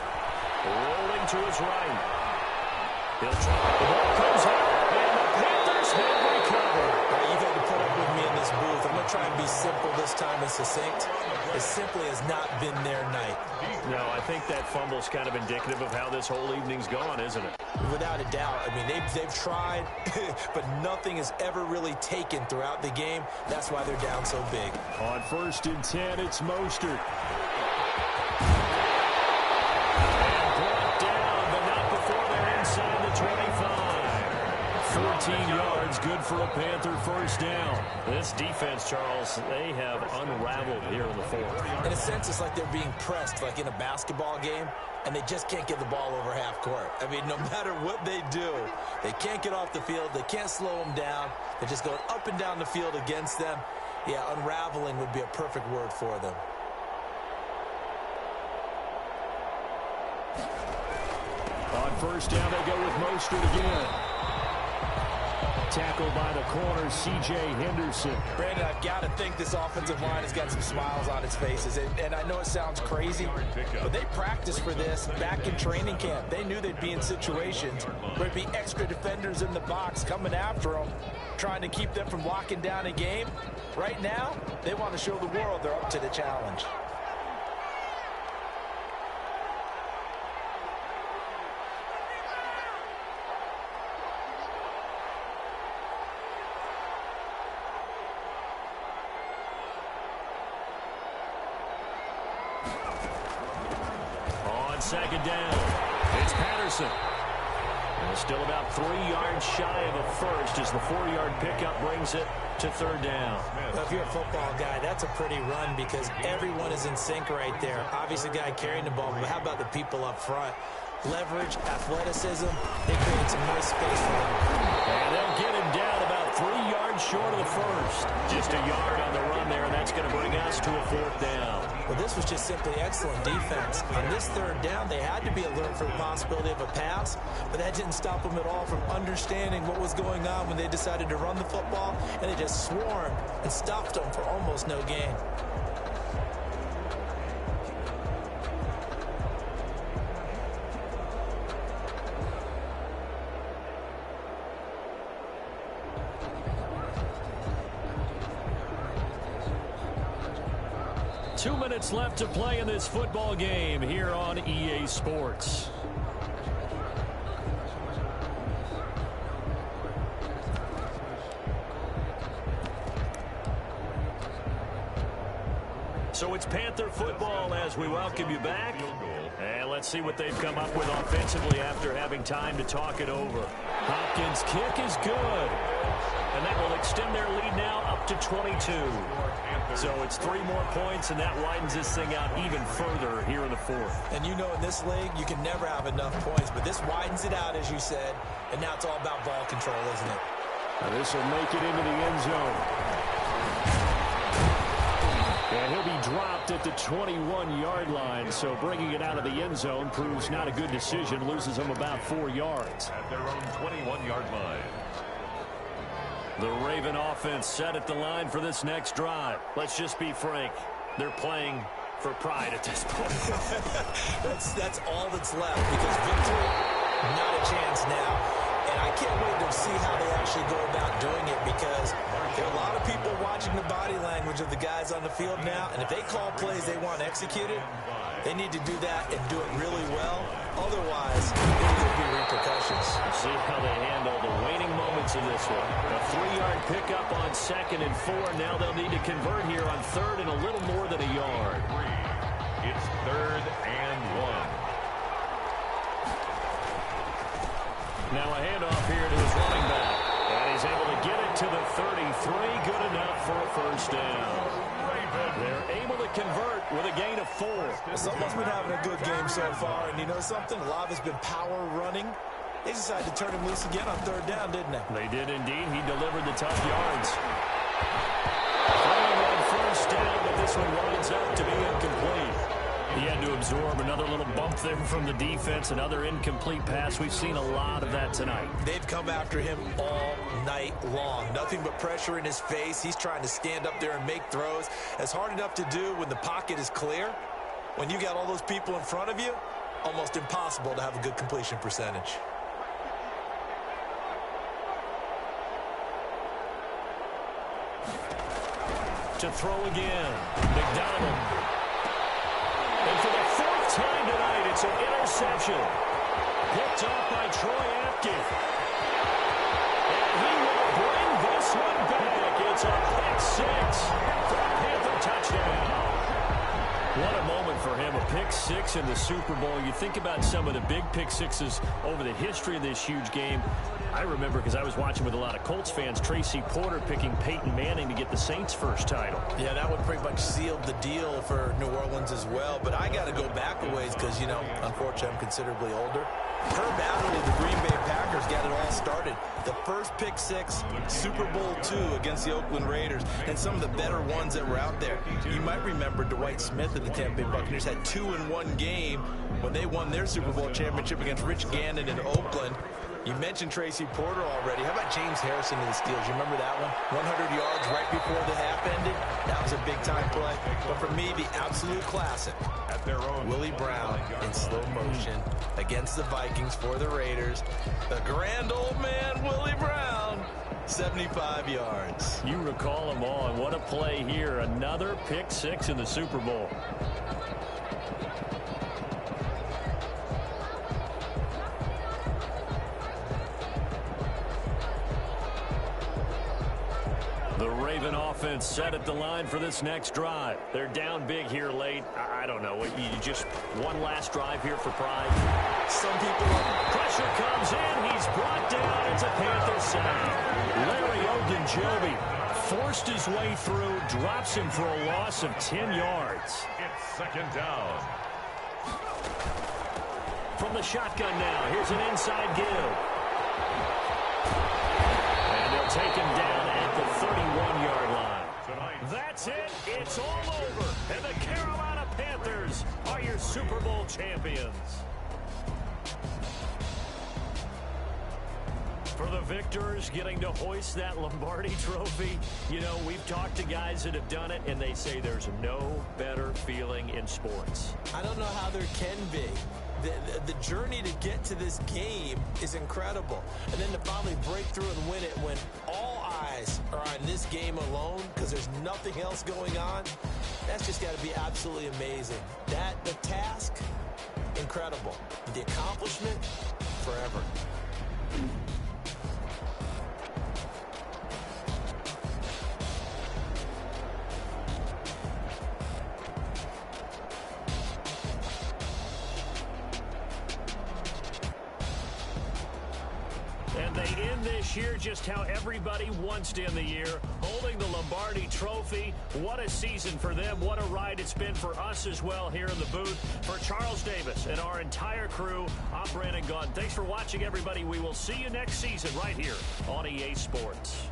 Rolling to his right. He'll try. The ball comes out, and the Panthers have recovered. You've had to put up with me in this booth. I'm going to try and be simple this time and succinct. It simply has not been their night. No, I think that fumble's kind of indicative of how this whole evening's gone, isn't it? Without a doubt. I mean, they've tried, but nothing has ever really taken throughout the game. That's why they're down so big. On first and 10, it's Mostert. And brought down, but not before they're inside the 25. 14 yards, good for a Panther first down. This defense, Charles, they have unraveled here in the fourth. In a sense, it's like they're being pressed, like in a basketball game, and they just can't get the ball over half court. I mean, no matter what they do, they can't get off the field. They can't slow them down. They're just going up and down the field against them. Yeah, unraveling would be a perfect word for them. On first down, they go with Mostert again. Tackled by the corner, C.J. Henderson. Brandon, I've got to think this offensive line has got some smiles on its faces. And I know it sounds crazy, but they practiced for this back in training camp. They knew they'd be in situations where there'd be extra defenders in the box coming after them, trying to keep them from locking down a game. Right now, they want to show the world they're up to the challenge. Second down, it's Patterson. And still about 3 yards shy of a first as the 4-yard pickup brings it to third down. Well, if you're a football guy, that's a pretty run because everyone is in sync right there. Obviously, the guy carrying the ball, but how about the people up front? Leverage, athleticism, they create some nice space for them. And they'll get him down about 3 yards short of the first. Just a yard on the run there, and that's going to bring us to a fourth down. Well, this was just simply excellent defense. On this third down, they had to be alert for the possibility of a pass, but that didn't stop them at all from understanding what was going on when they decided to run the football, and they just swarmed and stopped them for almost no gain. Two minutes left to play in this football game here on EA Sports. So it's Panther football as we welcome you back. And let's see what they've come up with offensively after having time to talk it over. Hopkins' kick is good. And that will extend their lead now up to 22. So it's 3 more points, and that widens this thing out even further here in the fourth. And you know in this league, you can never have enough points, but this widens it out, as you said, and now it's all about ball control, isn't it? Now this will make it into the end zone. And he'll be dropped at the 21-yard line, so bringing it out of the end zone proves not a good decision, loses him about 4 yards. At their own 21-yard line. The Raven offense set at the line for this next drive. Let's just be frank. They're playing for pride at this point. that's all that's left because victory, not a chance now. And I can't wait to see how they actually go about doing it because there are a lot of people watching the body language of the guys on the field now. And if they call plays they want executed, they need to do that and do it really well. Otherwise, there could be repercussions. We'll see how they handle the waning moments in this one. A 3-yard pickup on 2nd and 4. Now they'll need to convert here on 3rd and a little more than a yard. It's 3rd and 1. Now a handoff here to his running back. And he's able to get it to the 33. Good enough for a first down. They're able to convert with a gain of 4. Someone's been having a good game so far, and you know something? A lot of it's been power running. They decided to turn him loose again on 3rd down, didn't they? They did indeed. He delivered the tough yards. Throwing on first down, but this one winds up to be incomplete. He had to absorb another little bump there from the defense, another incomplete pass. We've seen a lot of that tonight. They've come after him all night long. Nothing but pressure in his face. He's trying to stand up there and make throws. It's hard enough to do when the pocket is clear. When you got all those people in front of you, almost impossible to have a good completion percentage. To throw again, McDonald. And for the fourth time tonight, it's an interception. Picked off by Troy Apke. And he will bring this one back. It's a pick six for a Panther touchdown. What a moment for him, a pick six in the Super Bowl. You think about some of the big pick sixes over the history of this huge game. I remember, because I was watching with a lot of Colts fans, Tracy Porter picking Peyton Manning to get the Saints' first title. Yeah, that would pretty much seal the deal for New Orleans as well. But I got to go back a ways because, you know, unfortunately, I'm considerably older. Herb Adderley, the Green Bay Packers, got it all started. The first pick six, Super Bowl II against the Oakland Raiders, and some of the better ones that were out there. You might remember Dwight Smith of the Tampa Bay Buccaneers had 2 in one game when they won their Super Bowl championship against Rich Gannon in Oakland. You mentioned Tracy Porter already. How about James Harrison of the Steelers? You remember that one? 100 yards right before the half ended. That was a big-time play. But for me, the absolute classic, at their own Willie Brown in slow motion against the Vikings for the Raiders. The grand old man, Willie Brown, 75 yards. You recall them all, and what a play here. Another pick six in the Super Bowl. The Raven offense set at the line for this next drive. They're down big here late. I don't know. You just one last drive here for pride. Some people... Pressure comes in. He's brought down. It's a Panther sack. Larry Ogunjobi forced his way through, drops him for a loss of 10 yards. It's second down. From the shotgun now, here's an inside give. And they'll take him down at the 31-yard line. That's it. It's all over. And the Carolina Panthers are your Super Bowl champions. For the victors, getting to hoist that Lombardi trophy, you know, we've talked to guys that have done it, and they say there's no better feeling in sports. I don't know how there can be. The journey to get to this game is incredible. And then to finally break through and win it when all eyes are on this game alone because there's nothing else going on, that's just got to be absolutely amazing. The task, incredible. The accomplishment, forever. And they end this year just how everybody wants to end the year, holding the Lombardi trophy. What a season for them. What a ride it's been for us as well here in the booth. For Charles Davis and our entire crew, I'm Brandon Gunn. Thanks for watching, everybody. We will see you next season right here on EA Sports.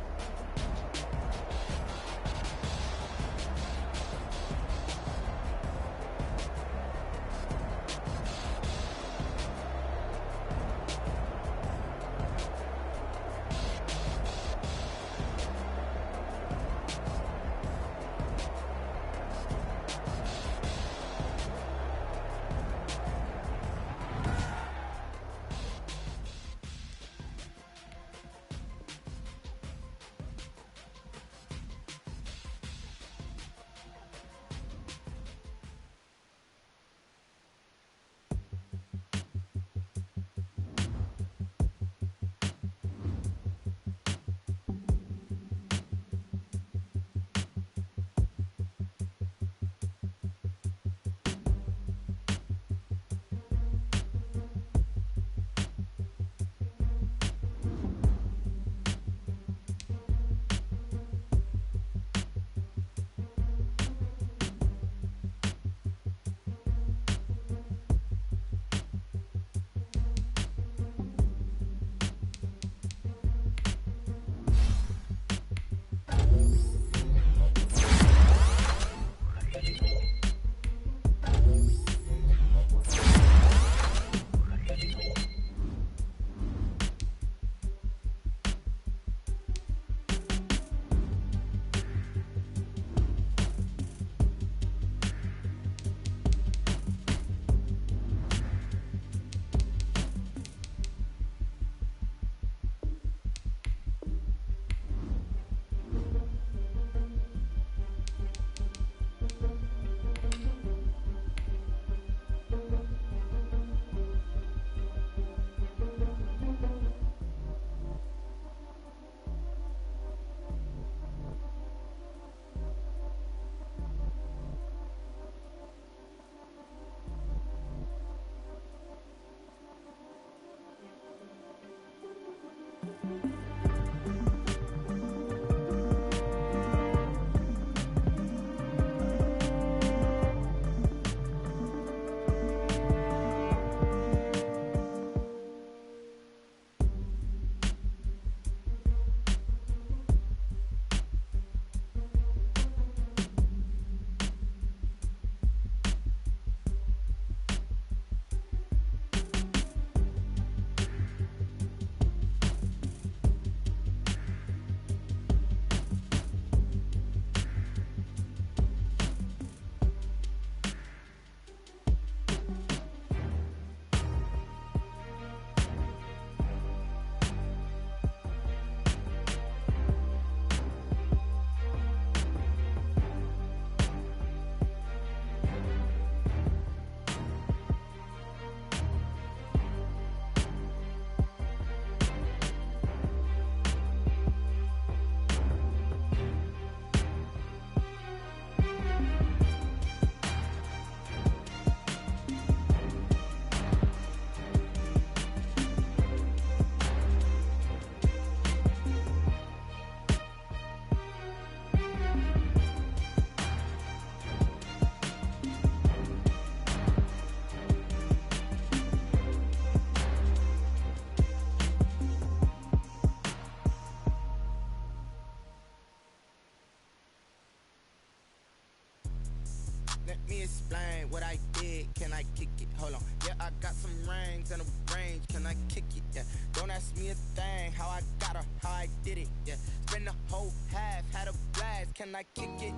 can I kick it? Hold on, yeah, I got some rings and a range, can I kick it? Yeah, don't ask me a thing, how I got her, how I did it. Yeah, spend the whole half, had a blast, can I kick it?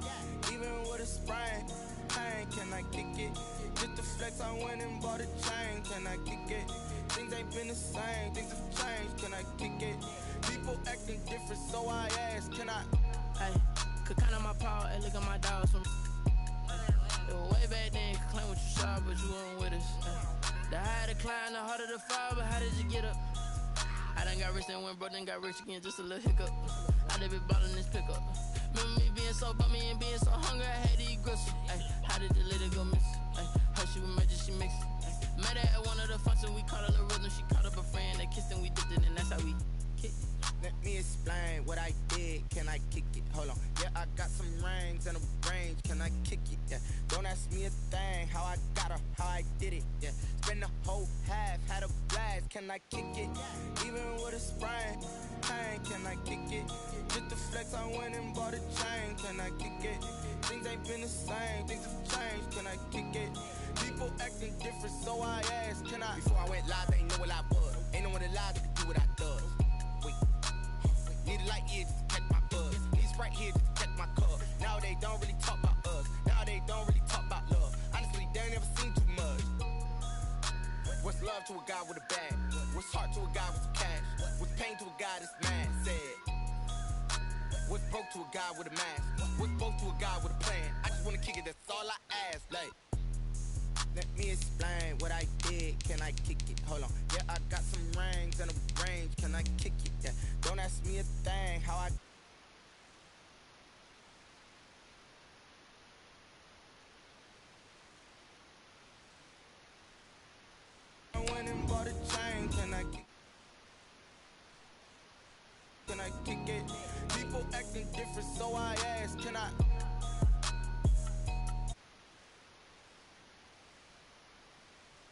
Even with a sprain, pain, can I kick it? Just to flex, I went and bought a chain, can I kick it? Things ain't been the same, things have changed, can I kick it? People acting different, so I ask, can I? Hey, could count on my paw, hey, look at my dogs from. It was way back then, could claim what you saw, but you weren't with us. The higher the climb, the harder the fall, but how did you get up? I done got rich and went broke, then got rich again, just a little hiccup. I done been ballin' this pickup. Remember me being so bummy and being so hungry, I had to eat gristle. Ay, how did the lady go miss? Ay, her she was major, she mixed. Met her at one of the functions, we caught her the rhythm, she caught up a friend, they kissed and we dipped it, and that's how we kicked it. Let me explain what I did, can I kick it? Hold on, yeah, I got some rings and a range, can I kick it? Yeah, don't ask me a thing, how I got her, how I did it. Yeah, spend the whole half, had a blast, can I kick it? Even with a sprain, pain, can I kick it? Just to flex, I went and bought a chain, can I kick it? Things ain't been the same, things have changed, can I kick it? People acting different, so I asked, can I? Before I went live, they ain't know what I was. Ain't no one alive that could do what I does. Wait, need a light here just to catch my buzz. Need Sprite here just to catch my cup. Now they don't really talk about us. Now they don't really talk about love. Honestly, they ain't never seen too much. What's love to a guy with a bag? What's heart to a guy with some cash? What's pain to a guy that's mad? Said. What's broke to a guy with a mask? What's broke to a guy with a plan? I just wanna kick it, that's all I ask. Like, let me explain what I did, can I kick it? Hold on, yeah, I got some rings and a range, can I kick it? Yeah, don't ask me a thing, how I... I went and bought a chain, can I kick? Can I kick it? People acting different, so I ask, can I?